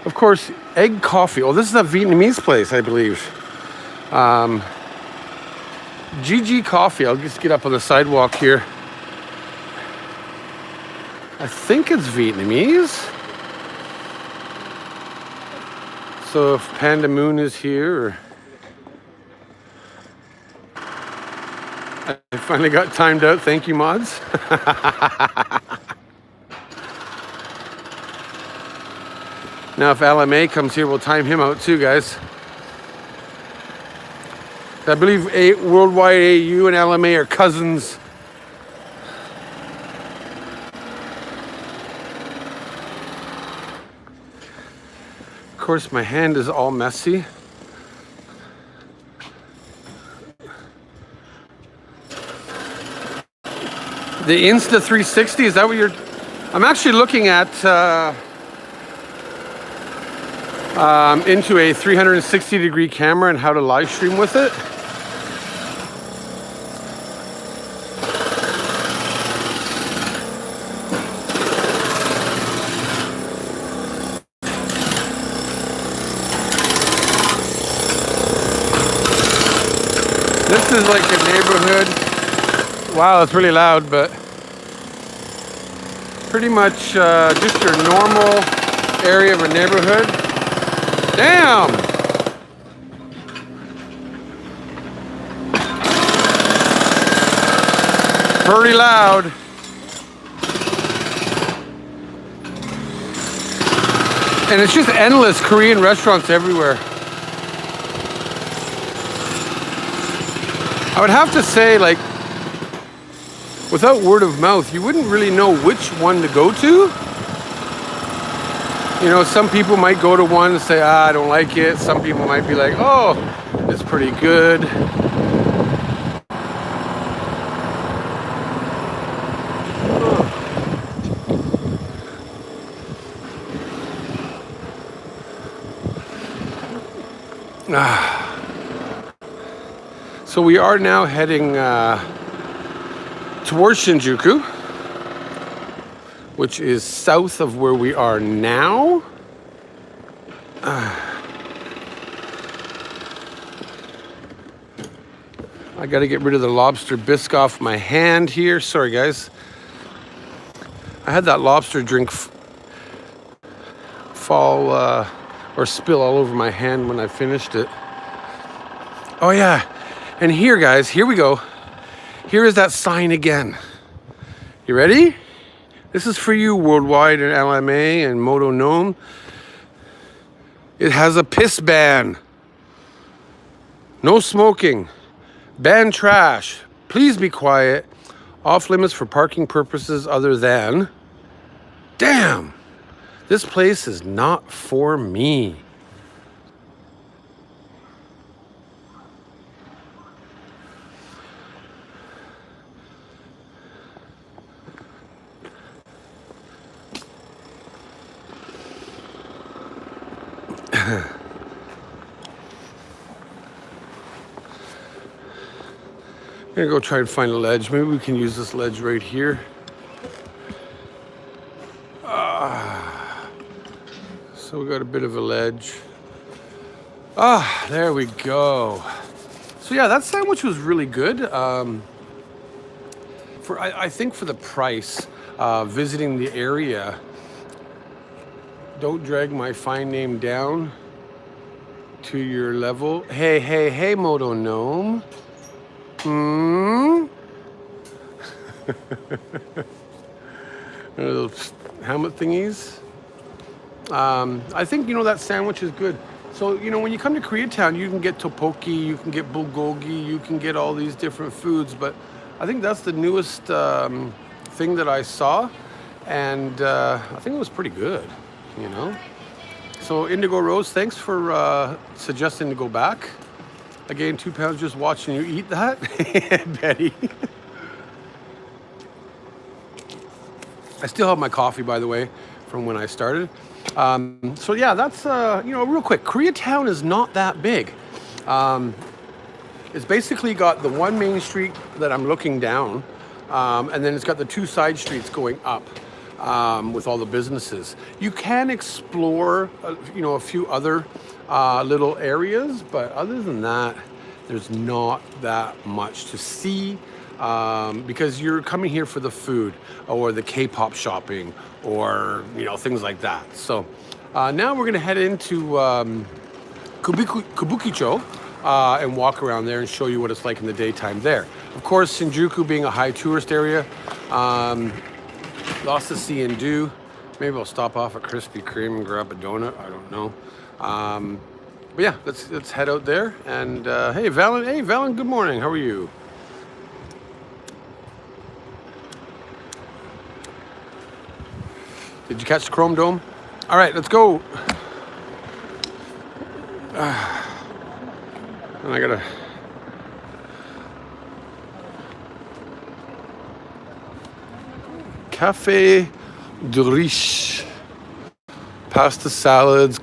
Of course, egg coffee. Oh, this is a Vietnamese place, I believe. GG Coffee. I'll just get up on the sidewalk here. I think it's Vietnamese. So if Panda Moon is here, I finally got timed out. Thank you, mods. Now if Alain comes here, we'll time him out too, guys. I believe Worldwide AU and Alain are cousins. Of course, my hand is all messy. The Insta 360, is that what you're... I'm actually looking at into a 360-degree camera and how to live stream with it. This is like a neighborhood. Wow, it's really loud, but pretty much just your normal area of a neighborhood. Damn! Pretty loud. And it's just endless Korean restaurants everywhere. I would have to say, like, without word of mouth, you wouldn't really know which one to go to. You know, some people might go to one and say, I don't like it. Some people might be like, oh, it's pretty good. So we are now heading towards Shinjuku, which is south of where we are now. I got to get rid of the lobster bisque off my hand here. Sorry, guys. I had that lobster drink fall or spill all over my hand when I finished it. Oh, yeah. And here, guys, here we go. Here is that sign again. You ready? This is for you, Worldwide and LMA and Moto Gnome. It has a piss ban. No smoking. Ban trash. Please be quiet. Off limits for parking purposes other than... Damn! This place is not for me. I'm gonna go try and find a ledge. Maybe we can use this ledge right here. So we got a bit of a ledge. There we go. So yeah, that sandwich was really good. I think for the price, visiting the area. Don't drag my fine name down to your level. Hey, Moto Gnome. Those helmet thingies. I think, that sandwich is good. So, when you come to Koreatown, you can get tteokbokki, you can get bulgogi, you can get all these different foods. But I think that's the newest thing that I saw. And I think it was pretty good, So Indigo Rose, thanks for suggesting to go back. I gained 2 pounds just watching you eat that. Betty. I still have my coffee, by the way, from when I started. So yeah, that's, real quick. Koreatown is not that big. It's basically got the one main street that I'm looking down, and then it's got the 2 side streets going up with all the businesses. You can explore, a few other little areas, but other than that, there's not that much to see. Because you're coming here for the food or the K-pop shopping or, things like that. So now we're going to head into Kabukicho and walk around there and show you what it's like in the daytime there. Of course, Shinjuku being a high tourist area, lots to see and do. Maybe I'll stop off at Krispy Kreme and grab a donut. I don't know. But yeah, let's head out there. And hey, Valen, good morning. How are you? Did you catch the Chrome Dome? All right, let's go. And I gotta... Cafe de Riche. Pasta salads.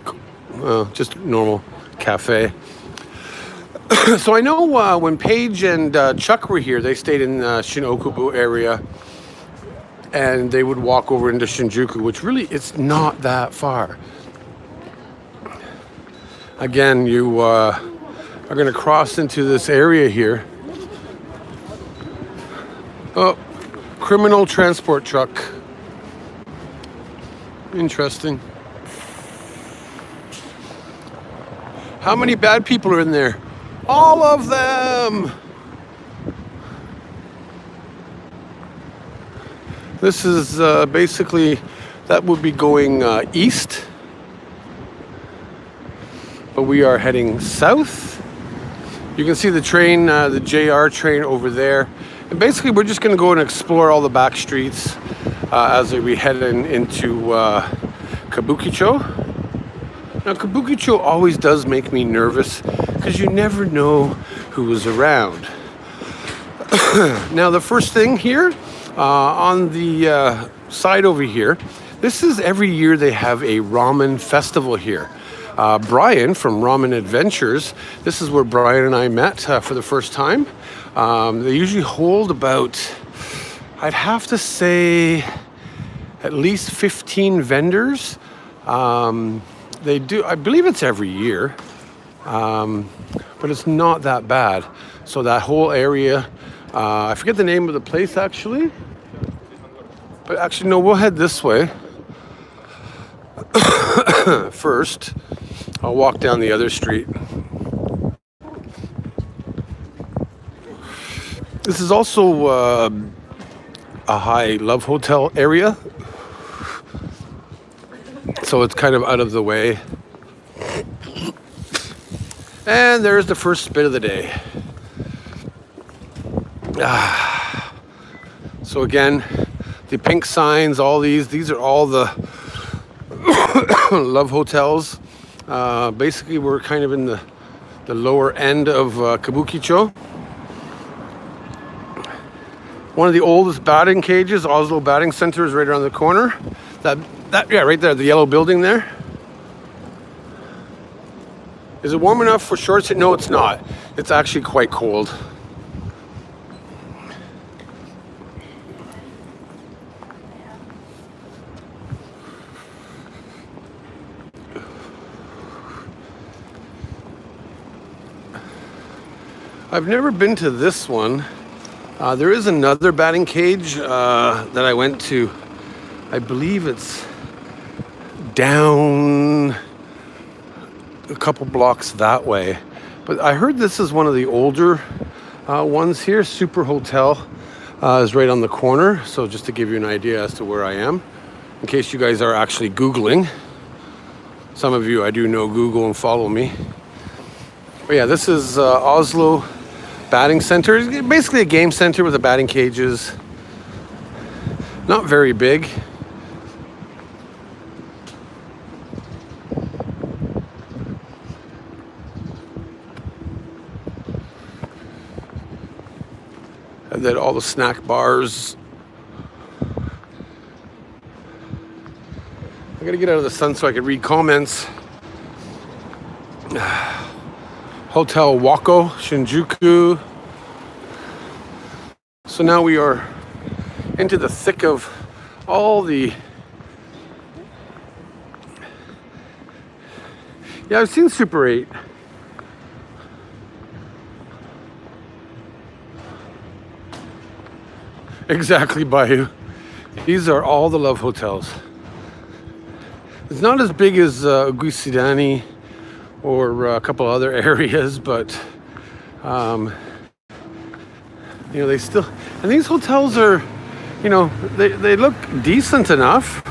Just normal cafe. So I know when Paige and Chuck were here, they stayed in Shin-Okubo area. And they would walk over into Shinjuku, which really, it's not that far. Again, you are going to cross into this area here. Oh, criminal transport truck. Interesting. How many bad people are in there? All of them! This is basically, that would be going east, but we are heading south. You can see the train, the JR train over there. And basically we're just gonna go and explore all the back streets as we head into Kabukicho. Now Kabukicho always does make me nervous because you never know who is around. Now the first thing here, on the side over here, this is every year they have a ramen festival here. Brian from Ramen Adventures, this is where Brian and I met for the first time. They usually hold about, I'd have to say, at least 15 vendors. They do, I believe it's every year. but it's not that bad. So that whole area, I forget the name of the place actually, but actually no, we'll head this way first. I'll walk down the other street. This is also a high love hotel area, so it's kind of out of the way. And there's the first bit of the day. So again, the pink signs, all these are all the love hotels. Basically, we're kind of in the lower end of Kabukicho. One of the oldest batting cages, Oslo Batting Center, is right around the corner. Yeah, right there, the yellow building there. Is it warm enough for shorts? No, it's not. It's actually quite cold. I've never been to this one. There is another batting cage that I went to. I believe it's down a couple blocks that way. But I heard this is one of the older ones here. Super Hotel is right on the corner. So just to give you an idea as to where I am, in case you guys are actually Googling. Some of you I do know Google and follow me. But yeah, this is Oslo Batting Center. It's basically a game center with the batting cages. Not very big. And then all the snack bars. I gotta get out of the sun so I can read comments. Hotel Wako, Shinjuku. So now we are into the thick of all the... Yeah, I've seen Super 8. Exactly, Bayou. These are all the love hotels. It's not as big as Guisidani or a couple other areas, but you know, they still, and these hotels are, you know, they look decent enough.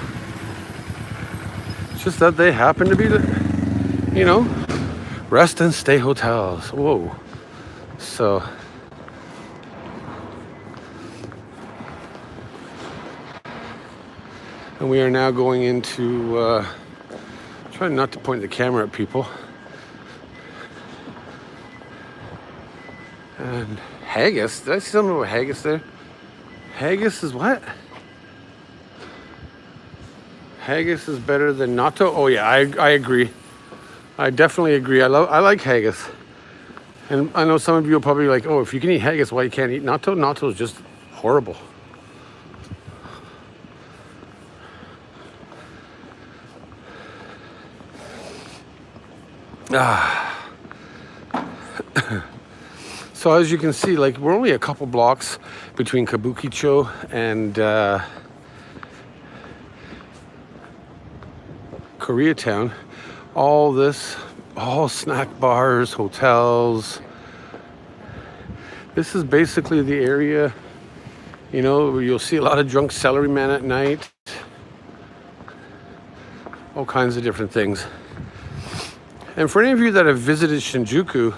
It's just that they happen to be the, you know, rest and stay hotels. Whoa. So and we are now going into trying not to point the camera at people. And haggis. Did I see something about haggis there? Haggis is what? Haggis is better than natto? Oh yeah, I agree. I definitely agree. I like haggis. And I know some of you are probably like, oh, if you can eat haggis, why you can't eat natto? Natto is just horrible. So as you can see, like, we're only a couple blocks between Kabukicho and Koreatown. All snack bars, hotels. This is basically the area, you know, where you'll see a lot of drunk salarymen at night. All kinds of different things. And for any of you that have visited Shinjuku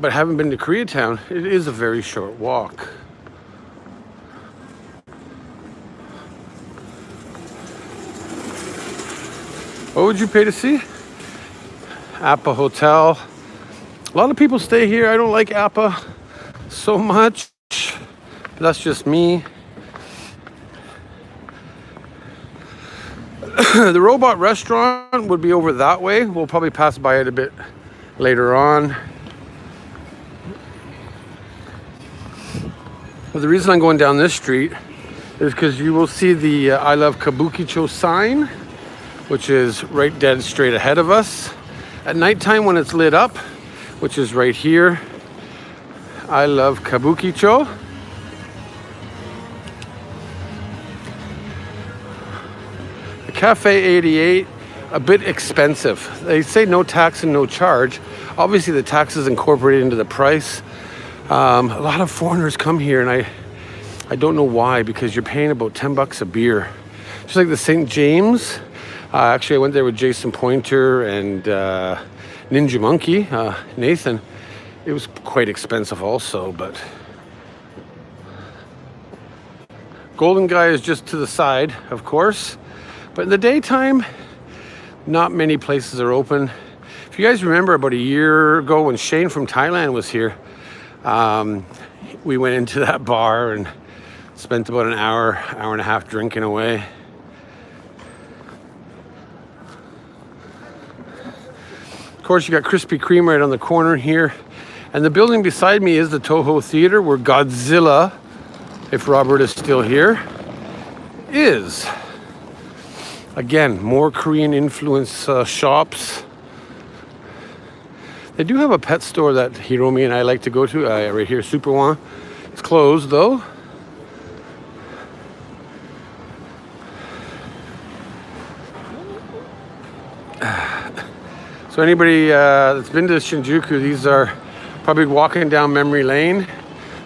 but haven't been to Koreatown, it is a very short walk. What would you pay to see? Appa Hotel. A lot of people stay here. I don't like Appa so much. That's just me. The robot restaurant would be over that way. We'll probably pass by it a bit later on. But the reason I'm going down this street is because you will see the I Love Kabukicho sign, which is right dead straight ahead of us. At nighttime when it's lit up, which is right here, I love Kabukicho. The Cafe 88, a bit expensive. They say no tax and no charge. Obviously the tax is incorporated into the price. A lot of foreigners come here, and I don't know why, because you're paying about $10 a beer. Just like the St. James. Actually, I went there with Jason Pointer and Ninja Monkey, Nathan. It was quite expensive also, but Golden Guy is just to the side, of course. But in the daytime, not many places are open. If you guys remember about a year ago when Shane from Thailand was here, we went into that bar and spent about an hour and a half drinking away. Of course, you got Krispy Kreme right on the corner here. And the building beside me is the Toho Theater, where Godzilla, if Robert is still here, is. Again, more Korean influence shops. They do have a pet store that Heroux and I like to go to, right here, Super One. It's closed though. So anybody that's been to Shinjuku, these are probably walking down memory lane.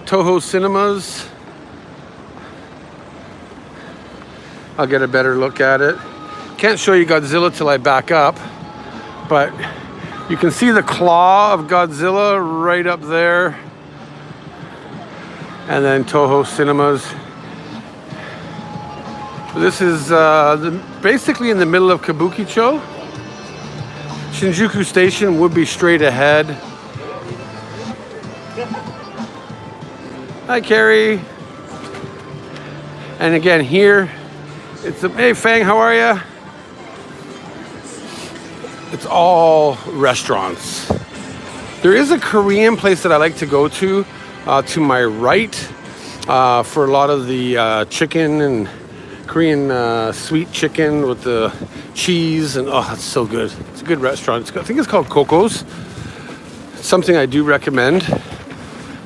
Toho Cinemas. I'll get a better look at it. Can't show you Godzilla till I back up, but you can see the claw of Godzilla right up there. And then Toho Cinemas. This is basically in the middle of Kabukicho. Shinjuku Station would be straight ahead. Hi, Carrie. And again, here, it's hey, Pheng, how are you? It's all restaurants. There is a Korean place that I like to go to my right, for a lot of the chicken and Korean sweet chicken with the cheese, and oh, it's so good. It's a good restaurant. I think it's called Coco's. It's something I do recommend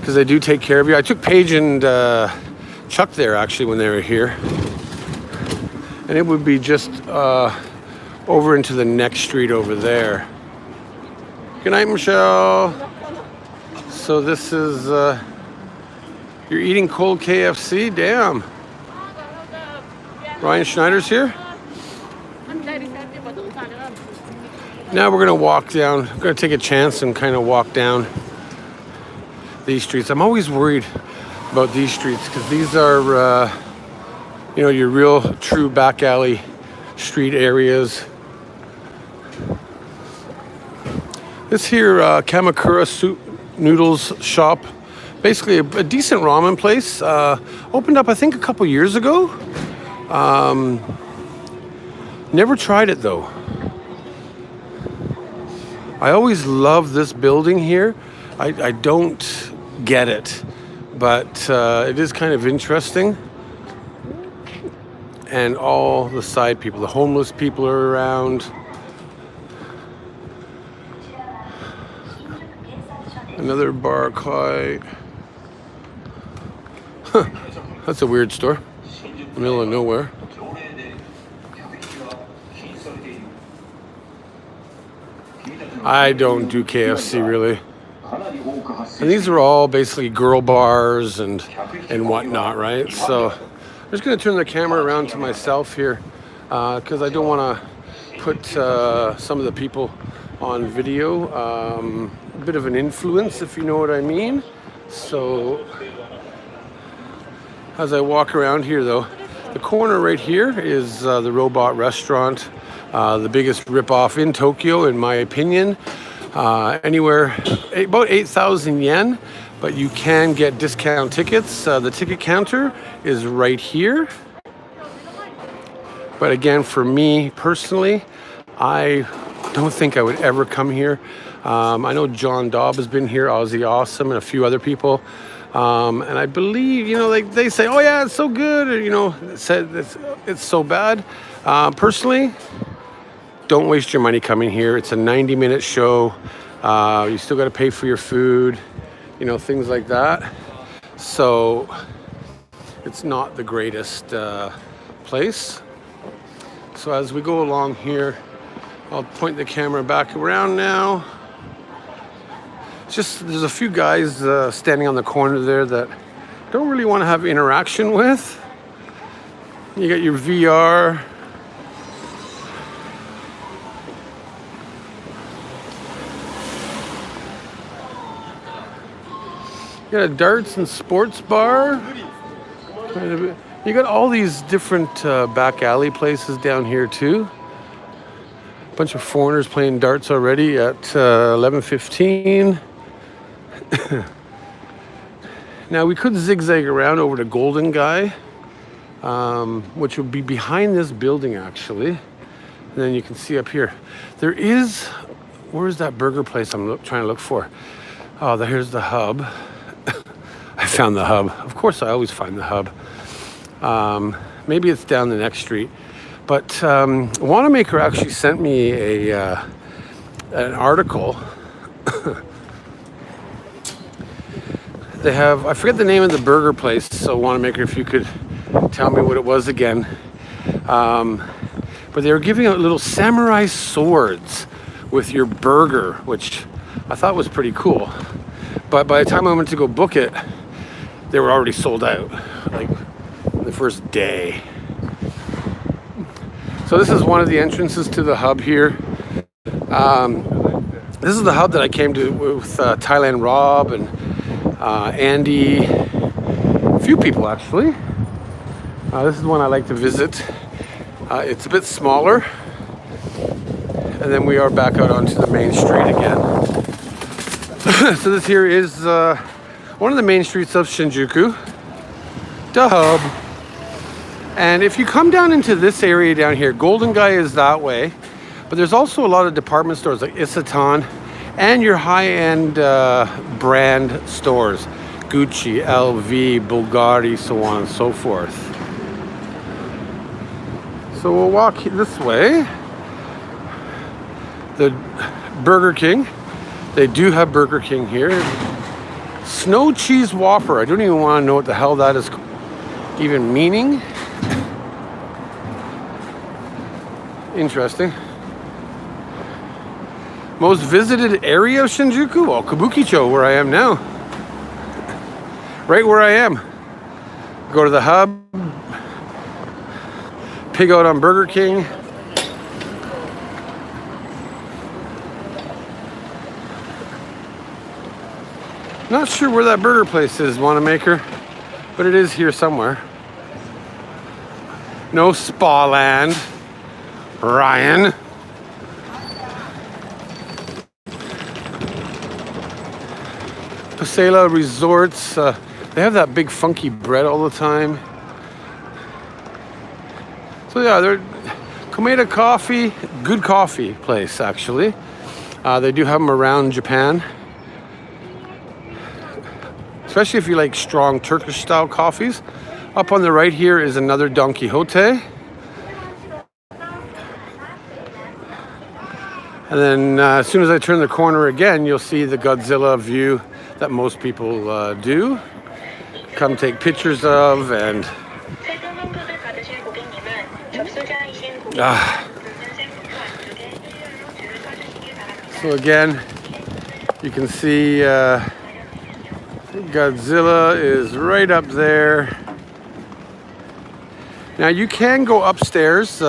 because they do take care of you. I took Paige and Chuck there actually when they were here, and it would be just over into the next street over there. Good night, Michelle. So this is you're eating cold KFC? Damn. Ryan Schneider's here. Now we're gonna walk down. I'm gonna take a chance and kind of walk down these streets. I'm always worried about these streets because these are, you know, your real true back alley street areas. This here Kamakura soup noodles shop, basically a decent ramen place. Opened up I think a couple years ago. Never tried it though. I always love this building here. I don't get it, but it is kind of interesting. And all the side people, the homeless people are around. Another bar quite. Huh, that's a weird store. In the middle of nowhere. I don't do KFC really. And these are all basically girl bars and whatnot, right? So I'm just going to turn the camera around to myself here because I don't want to put some of the people on video. A bit of an influence, if you know what I mean. So as I walk around here though, the corner right here is the Robot Restaurant, the biggest ripoff in Tokyo, in my opinion. Anywhere about 8,000 yen, but you can get discount tickets. The ticket counter is right here. But again, for me personally, I don't think I would ever come here. I know John Dobb has been here, Aussie Awesome, and a few other people. And I believe, you know, they say, oh yeah, it's so good, or, you know, it's so bad. Personally, don't waste your money coming here. It's a 90-minute show. You still got to pay for your food, you know, things like that. So it's not the greatest place. So as we go along here, I'll point the camera back around now. It's just there's a few guys standing on the corner there that don't really want to have interaction with. You got your VR. You got a darts and sports bar. You got all these different back alley places down here too. A bunch of foreigners playing darts already at 11:15. Now we could zigzag around over to Golden Guy, which would be behind this building actually. And then you can see up here, there is, where's that burger place I'm trying to look for? Oh, here's the hub. I found the hub. Of course, I always find the hub. Maybe it's down the next street. But Wannamaker actually sent me an article. They have, I forget the name of the burger place, so Wannamaker, if you could tell me what it was again. But they were giving out little samurai swords with your burger, which I thought was pretty cool. But by the time I went to go book it, they were already sold out, like the first day. So this is one of the entrances to the hub here. This is the hub that I came to with Thailand Rob and Andy, a few people actually. This is one I like to visit. It's a bit smaller. And then we are back out onto the main street again. So this here is one of the main streets of Shinjuku, the hub. And if you come down into this area down here, Golden Guy is that way, but there's also a lot of department stores like Isetan and your high-end brand stores, Gucci, LV, Bulgari, so on and so forth. So we'll walk this way. The Burger King. They do have Burger King here. Snow Cheese Whopper. I don't even want to know what the hell that is even meaning. Interesting. Most visited area of Shinjuku? Well, Kabukicho, where I am now. Right where I am. Go to the hub. Pig out on Burger King. Not sure where that burger place is, Wannamaker, but it is here somewhere. No Spa Land, Ryan. Pasela Resorts, they have that big funky bread all the time. So yeah, they're Komeda Coffee, good coffee place actually. They do have them around Japan. Especially if you like strong Turkish style coffees. Up on the right here is another Don Quixote. And then as soon as I turn the corner again, you'll see the Godzilla view that most people do. Come take pictures of and... So again, you can see Godzilla is right up there. Now you can go upstairs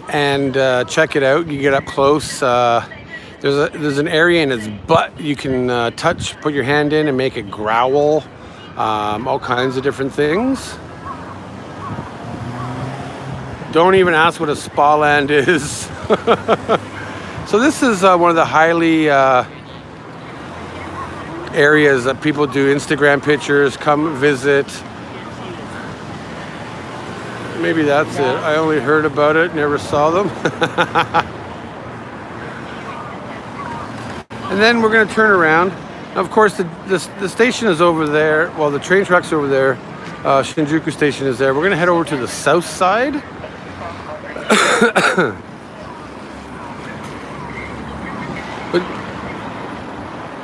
and check it out. You get up close. There's an area in its butt you can touch, put your hand in and make it growl. All kinds of different things. Don't even ask what a spa land is. So this is one of the highly areas that people do Instagram pictures, come visit. Maybe that's it. I only heard about it, never saw them. And then we're going to turn around. Of course, the station is over there. Well, the train track's over there. Shinjuku Station is there. We're going to head over to the south side.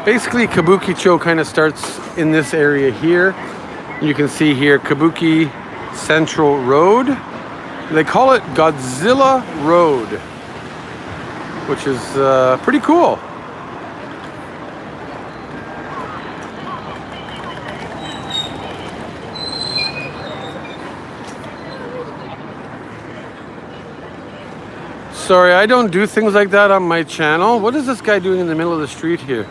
Basically, Kabukicho kind of starts in this area here. You can see here Kabuki Central Road. They call it Godzilla Road, which is pretty cool. Sorry, I don't do things like that on my channel. What is this guy doing in the middle of the street here?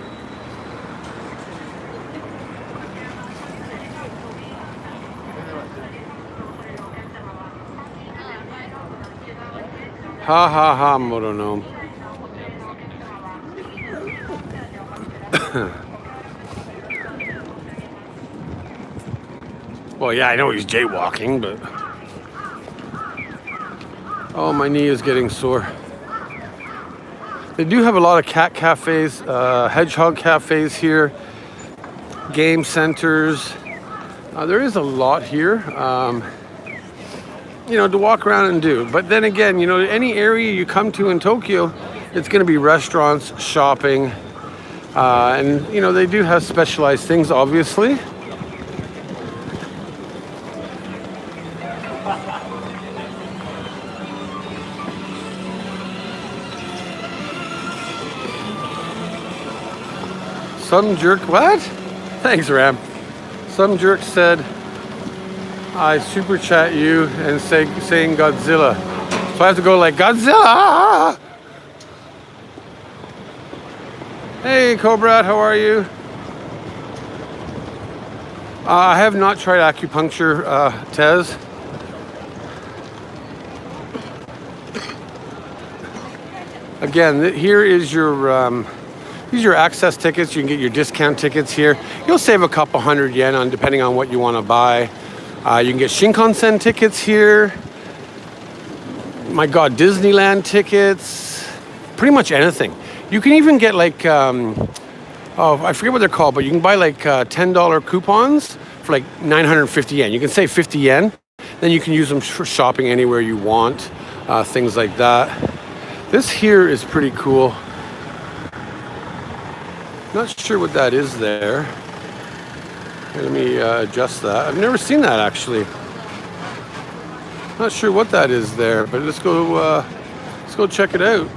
Ha ha ha, Moronome. Well, yeah, I know he's jaywalking, but... Oh, my knee is getting sore. They do have a lot of cat cafes, hedgehog cafes here, game centers. There is a lot here. You know, to walk around and do. But then again, you know, any area you come to in Tokyo, it's going to be restaurants, shopping, and, you know, they do have specialized things, obviously. Some jerk, what? Thanks, Ram. Some jerk said, I super chat you and saying Godzilla. So I have to go like, Godzilla! Hey, Cobra, how are you? I have not tried acupuncture, Tez. Again, here is your, these are your access tickets. You can get your discount tickets here. You'll save a couple $100 yen on depending on what you want to buy. You can get Shinkansen tickets here. My God, Disneyland tickets. Pretty much anything. You can even get like, oh, I forget what they're called, but you can buy like $10 coupons for like 950 yen. You can save 50 yen. Then you can use them for shopping anywhere you want. Things like that. This here is pretty cool. Not sure what that is there. Let me adjust that. I've never seen that actually. Not sure what that is there, but let's go check it out.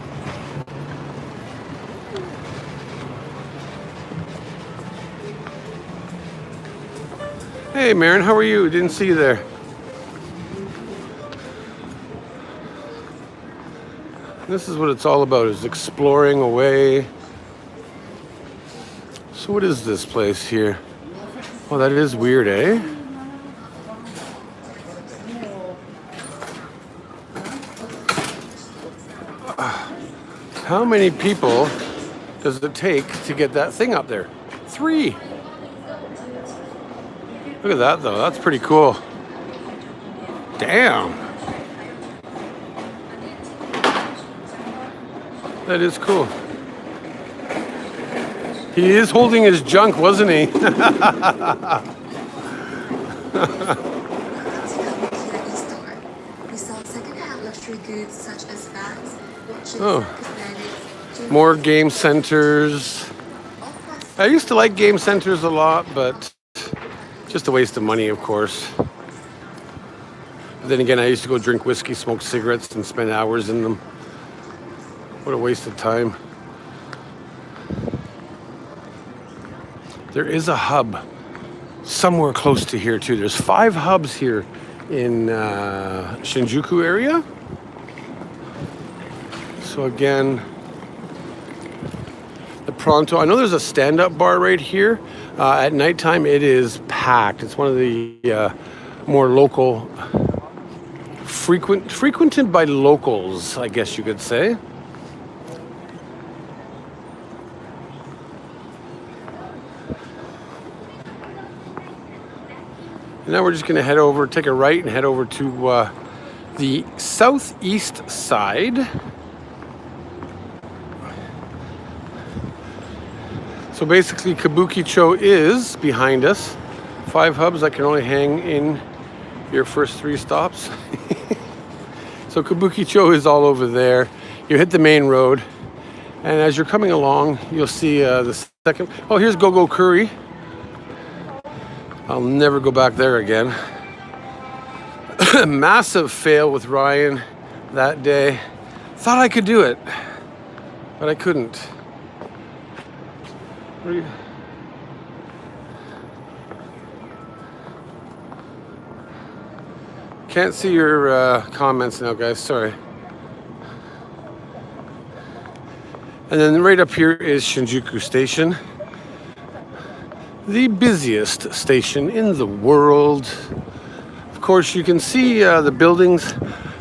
Hey Marin, how are you? Didn't see you there. This is what it's all about, is exploring away. So what is this place here? Oh, that is weird, eh? How many people does it take to get that thing up there? 3. Look at that, though. That's pretty cool. Damn. That is cool. He is holding his junk, wasn't he? Oh. More game centers. I used to like game centers a lot, but just a waste of money, of course. But then again, I used to go drink whiskey, smoke cigarettes, and spend hours in them. What a waste of time. There is a hub somewhere close to here too. There's 5 hubs here in Shinjuku area. So again, the Pronto. I know there's a stand-up bar right here. At nighttime, it is packed. It's one of the more local, frequented by locals, I guess you could say. And now we're just going to head over, take a right and head over to the southeast side. So basically Kabukicho is behind us. 5 hubs that can only hang in your first 3 stops. So Kabukicho is all over there. You hit the main road. And as you're coming along, you'll see the second. Oh, here's Go-Go Curry. I'll never go back there again. Massive fail with Ryan that day. Thought I could do it, but I couldn't. Can't see your comments now, guys. Sorry. And then right up here is Shinjuku Station, the busiest station in the world. Of course, you can see the buildings.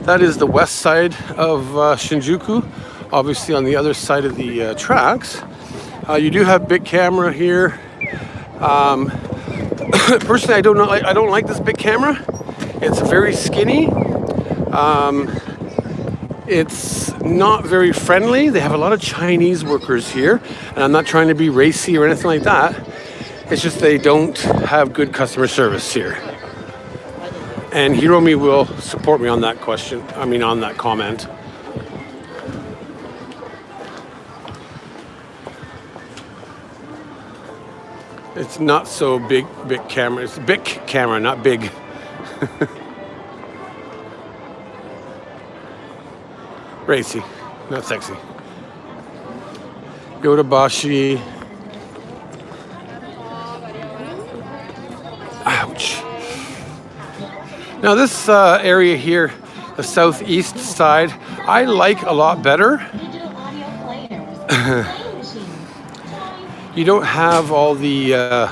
That is the west side of Shinjuku, obviously on the other side of the tracks. You do have big camera here. Personally, I don't like this big camera. It's very skinny. It's not very friendly. They have a lot of Chinese workers here, and I'm not trying to be racy or anything like that. It's just they don't have good customer service here. And Heroux will support me on that question. I mean, on that comment. It's not so big camera. It's a big camera, not big. Racy, not sexy. Yodobashi. Ouch. Now this area here, the southeast side, I like a lot better. You don't have all the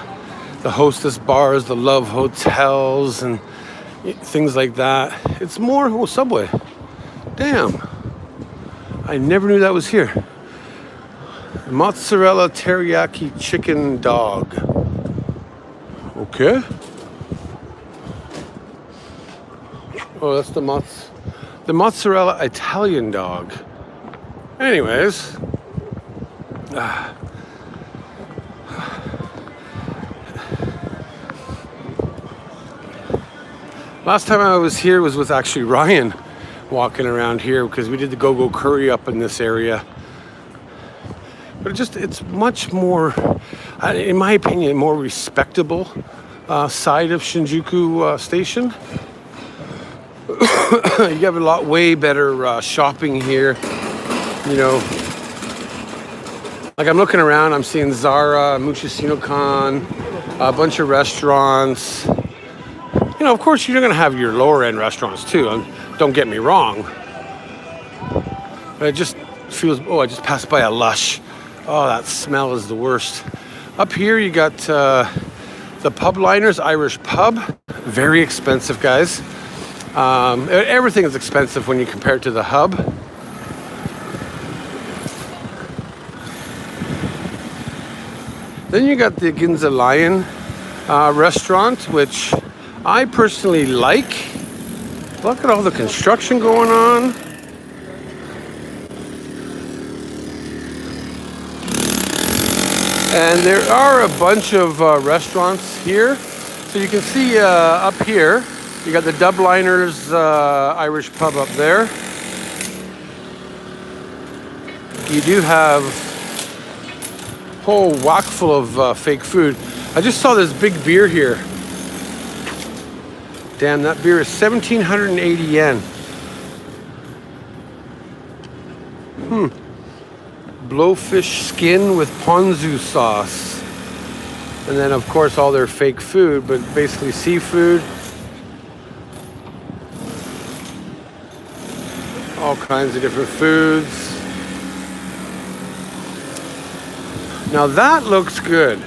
hostess bars, the love hotels, and things like that. It's more Subway. Damn. I never knew that was here. Mozzarella teriyaki chicken dog. Okay. Oh, that's the mozzarella Italian dog. Anyways. Last time I was here was with actually Ryan walking around here because we did the Go-Go Curry up in this area. But it's much more, in my opinion, more respectable side of Shinjuku Station. You have a lot way better shopping here, you know. Like I'm looking around, I'm seeing Zara, Mushishino-kan, a bunch of restaurants. You know, of course, you're going to have your lower end restaurants too. Don't get me wrong. But it just feels, I just passed by a Lush. Oh, that smell is the worst. Up here, you got the Pub Liners Irish Pub. Very expensive, guys. Everything is expensive when you compare it to the Hub. Then you got the Ginza Lion restaurant, which I personally like. Look at all the construction going on. And there are a bunch of restaurants here. So you can see up here, you got the Dubliners Irish Pub up there. You do have a whole whack full of fake food. I just saw this big beer here. Damn, that beer is 1,780 yen. Blowfish skin with ponzu sauce. And then, of course, all their fake food, but basically seafood. All kinds of different foods. Now that looks good.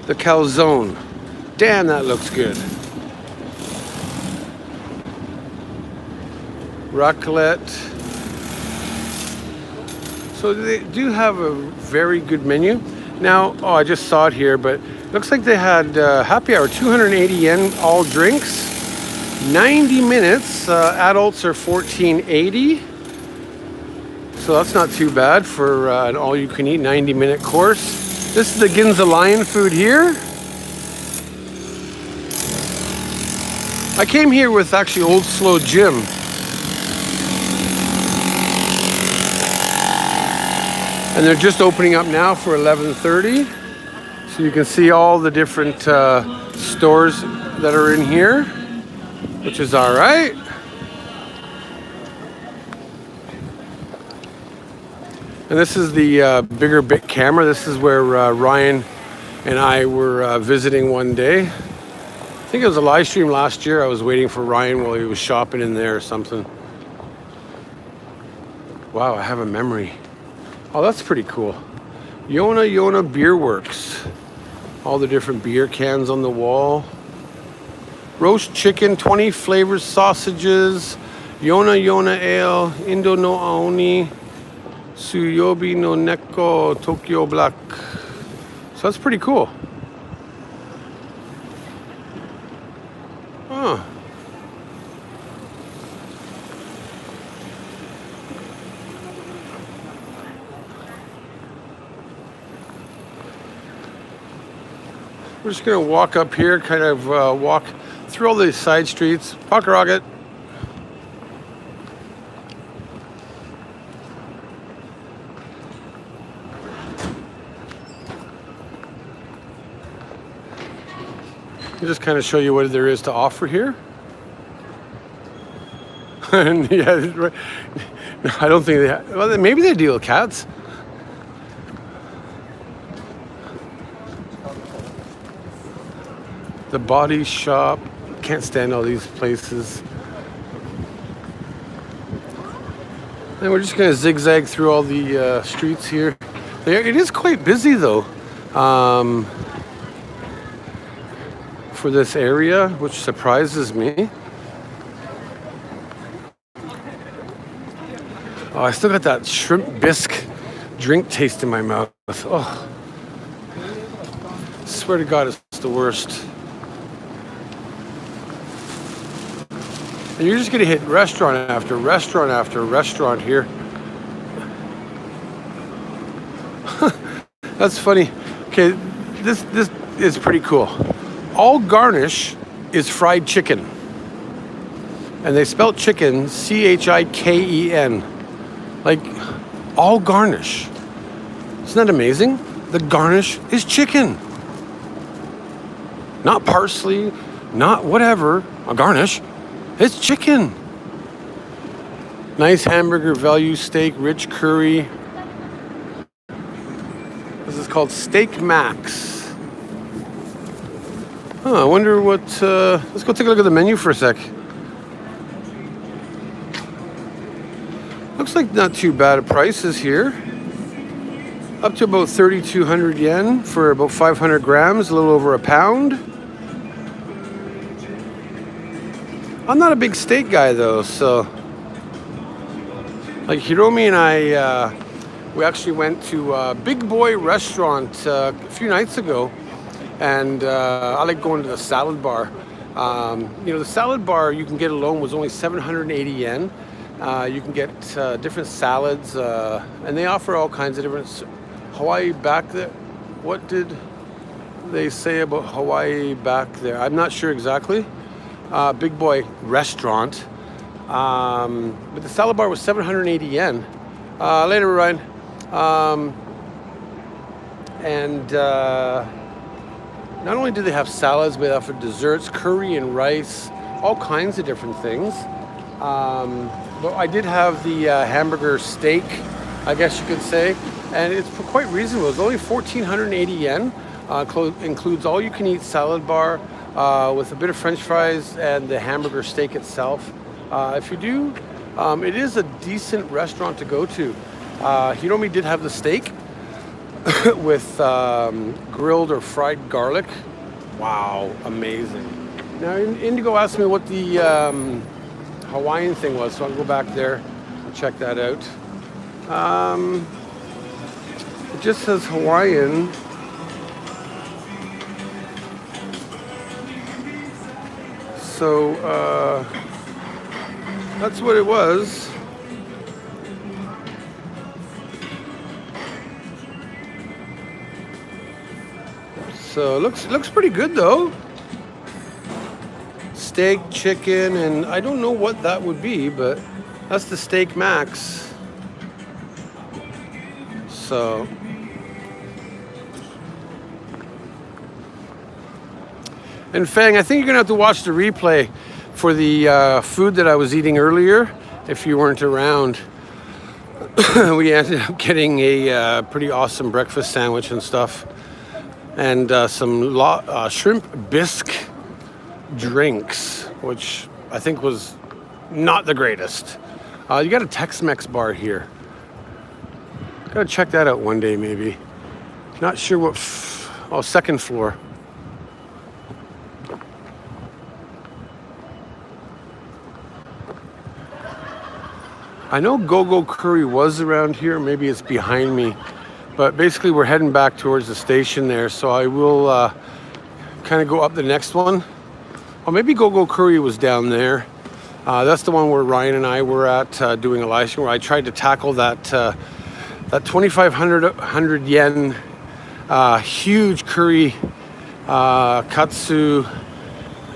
The calzone. Damn, that looks good. Raclette. So they do have a very good menu. Now, I just saw it here, but it looks like they had happy hour, 280 yen, all drinks. 90 minutes, adults are 1480. So that's not too bad for an all-you-can-eat 90-minute course. This is the Ginza Lion food here. I came here with actually Old Slow Jim. And they're just opening up now for 11:30. So you can see all the different stores that are in here, which is all right. And this is the bigger bit camera. This is where Ryan and I were visiting one day. I think it was a live stream last year. I was waiting for Ryan while he was shopping in there or something. Wow, I have a memory. Oh, that's pretty cool. Yona Beer Works. All the different beer cans on the wall. Roast chicken, 20 flavors, sausages. Yona Ale, Indo no Aoni, Tsuyobi no Neko, Tokyo Black. So that's pretty cool. Huh. We're just gonna walk up here, kind of walk through all these side streets. Park Rocket. Just kind of show you what there is to offer here. And yeah, right. No, I don't think they have, well, maybe they deal with cats. The Body Shop. Can't stand all these places. And we're just going to zigzag through all the streets here. It is quite busy though. For this area, which surprises me. Oh, I still got that shrimp bisque drink taste in my mouth. Oh, swear to God, it's the worst. And you're just gonna hit restaurant after restaurant after restaurant here. That's funny. Okay, this is pretty cool. All garnish is fried chicken. And they spelled chicken CHIKEN. Like, all garnish. Isn't that amazing? The garnish is chicken. Not parsley, not whatever, a garnish. It's chicken. Nice hamburger, value steak, rich curry. This is called Steak Max. Huh, I wonder what, let's go take a look at the menu for a sec. Looks like not too bad of prices here. Up to about 3,200 yen for about 500 grams, a little over a pound. I'm not a big steak guy though, so. Like Heroux and I, we actually went to a Big Boy restaurant a few nights ago. And I like going to the salad bar. You know, the salad bar you can get alone was only 780 yen. You can get different salads, and they offer all kinds of different Hawaii back there. What did they say about Hawaii back there? I'm not sure exactly. Big Boy restaurant. But the salad bar was 780 yen. Later, Ryan. Not only do they have salads, but they offer desserts, curry and rice, all kinds of different things. But I did have the hamburger steak, I guess you could say, and it's quite reasonable. It's only 1,480 yen. Includes all you can eat salad bar with a bit of French fries and the hamburger steak itself. If you do, it is a decent restaurant to go to. Heroux did have the steak with grilled or fried garlic. Wow, amazing. Now Indigo asked me what the Hawaiian thing was, so I'll go back there and check that out. It just says Hawaiian. So that's what it was. So it looks pretty good though. Steak, chicken, and I don't know what that would be, but that's the Steak Max. So and Pheng, I think you're gonna have to watch the replay for the food that I was eating earlier if you weren't around. We ended up getting a pretty awesome breakfast sandwich and stuff, and some shrimp bisque drinks, which I think was not the greatest. You got a Tex-Mex bar here. Gotta check that out one day, maybe. Not sure what. Second floor. I know Go-Go Curry was around here. Maybe it's behind me. But basically, we're heading back towards the station there. So I will kind of go up the next one. Or maybe Go-Go Curry was down there. That's the one where Ryan and I were at doing a live stream where I tried to tackle that 2,500 yen huge curry katsu.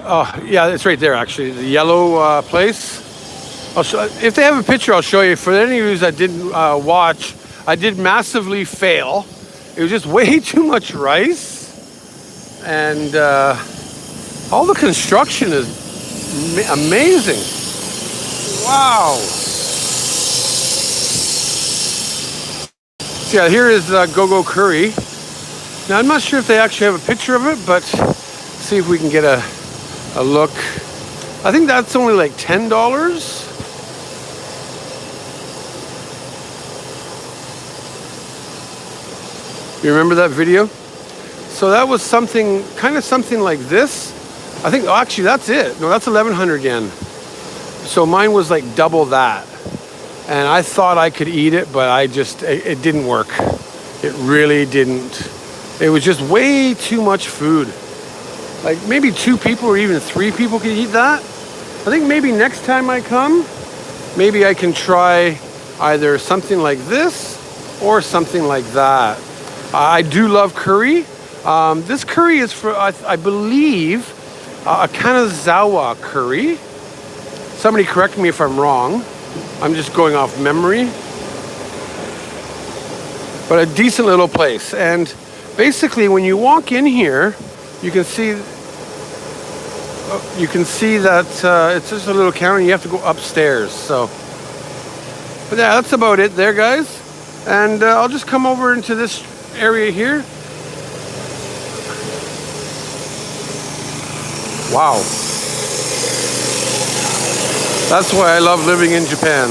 Oh, yeah, it's right there, actually. The yellow place. If they have a picture, I'll show you. For any of you that didn't watch, I did massively fail. It was just way too much rice. And all the construction is amazing. Wow. So yeah, here is Go-Go Curry. Now, I'm not sure if they actually have a picture of it, but see if we can get a look. I think that's only like $10. You remember that video? So that was something, kind of something like this. I think, actually, that's it. No, that's 1,100 yen. So mine was like double that. And I thought I could eat it, but it didn't work. It really didn't. It was just way too much food. Like maybe 2 people or even 3 people could eat that. I think maybe next time I come, maybe I can try either something like this or something like that. I do love curry. This curry is for, I believe, a Kanazawa curry. Somebody correct me if I'm wrong. I'm just going off memory. But a decent little place. And basically, when you walk in here, you can see that it's just a little counter. And you have to go upstairs. So, but yeah, that's about it there, guys. And I'll just come over into this area here. Wow. That's why I love living in Japan.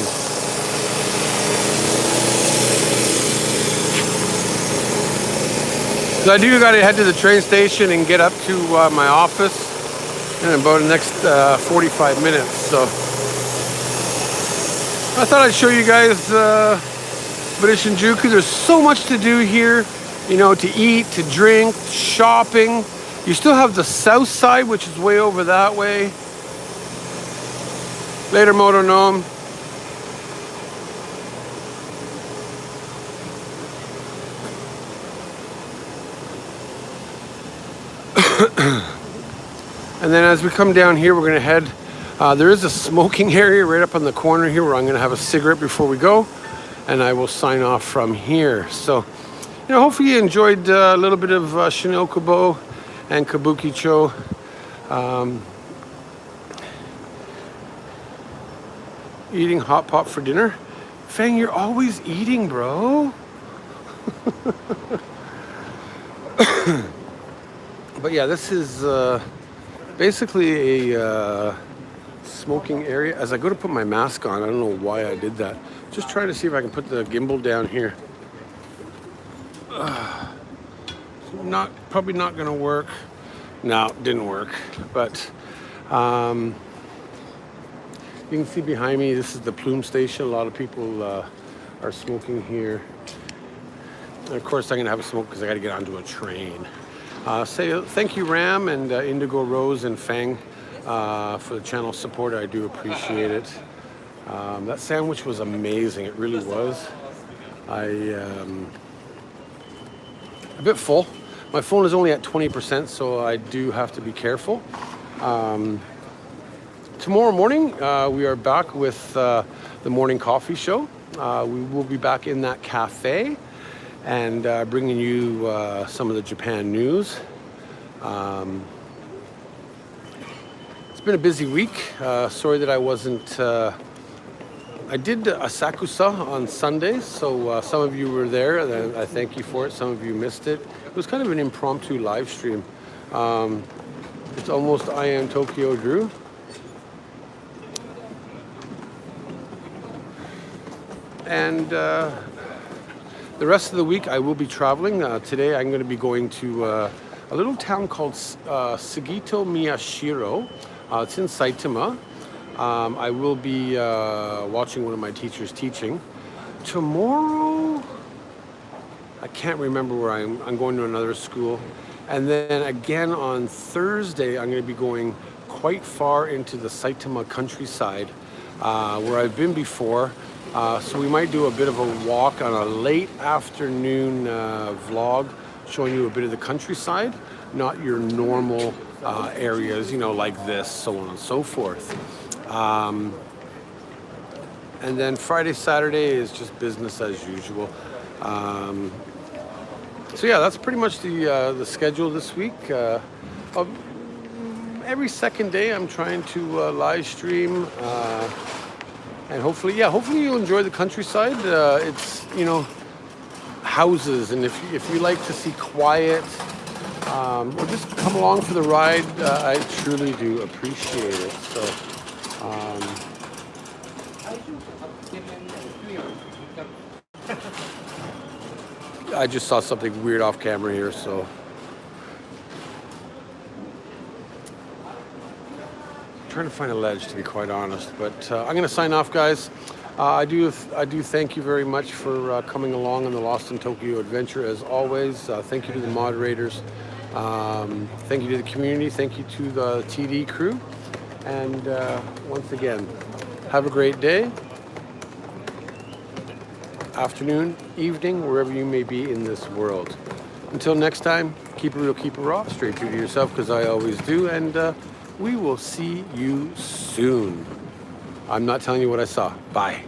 So I do got to head to the train station and get up to my office in about the next 45 minutes. So I thought I'd show you guys busiest Shinjuku. There's so much to do here, you know, to eat, to drink, shopping. You still have the south side, which is way over that way. Later, Moto Gnome. And then as we come down here, we're going to head. There is a smoking area right up on the corner here where I'm going to have a cigarette before we go. And I will sign off from here. So, you know, hopefully you enjoyed a little bit of Shin-Okubo and Kabukicho. Eating hot pot for dinner. Pheng, you're always eating, bro. But yeah, this is basically a smoking area. As I go to put my mask on, I don't know why I did that. Just trying to see if I can put the gimbal down here. Probably not gonna work. No, didn't work. But you can see behind me, this is the plume station. A lot of people are smoking here. And of course, I'm gonna have a smoke because I gotta get onto a train. Say thank you, Ram and Indigo, Rose, and Pheng for the channel support. I do appreciate it. That sandwich was amazing. It really was. A bit full. My phone is only at 20%, so I do have to be careful. Tomorrow morning, we are back with the morning coffee show. We will be back in that cafe. and bringing you some of the Japan news. It's been a busy week. Sorry that I wasn't. I did Asakusa on Sunday, so some of you were there, and I thank you for it. Some of you missed it. It was kind of an impromptu live stream. It's almost I Am Tokyo Drew. And the rest of the week I will be traveling. Today I'm going to be going to a little town called Sugito Miyashiro. It's in Saitama. I will be watching one of my teachers teaching. Tomorrow, I can't remember where I'm going to another school. And then again on Thursday, I'm going to be going quite far into the Saitama countryside where I've been before. So we might do a bit of a walk on a late afternoon vlog showing you a bit of the countryside, not your normal areas, you know, like this, so on and so forth. And then Friday, Saturday is just business as usual. So yeah, that's pretty much the schedule this week. Every second day I'm trying to live stream, and hopefully you'll enjoy the countryside. It's, you know, houses, and if you like to see quiet, or just come along for the ride, I truly do appreciate it. So. I just saw something weird off camera here, so. I'm trying to find a ledge, to be quite honest, but I'm going to sign off, guys. I do thank you very much for coming along on the Lost in Tokyo adventure, as always. Thank you to the moderators. Thank you to the community. Thank you to the TD crew. And once again, have a great day, afternoon, evening, wherever you may be in this world. Until next time, keep it real, keep it raw, stay true to yourself, because I always do, and we will see you soon. I'm not telling you what I saw. Bye.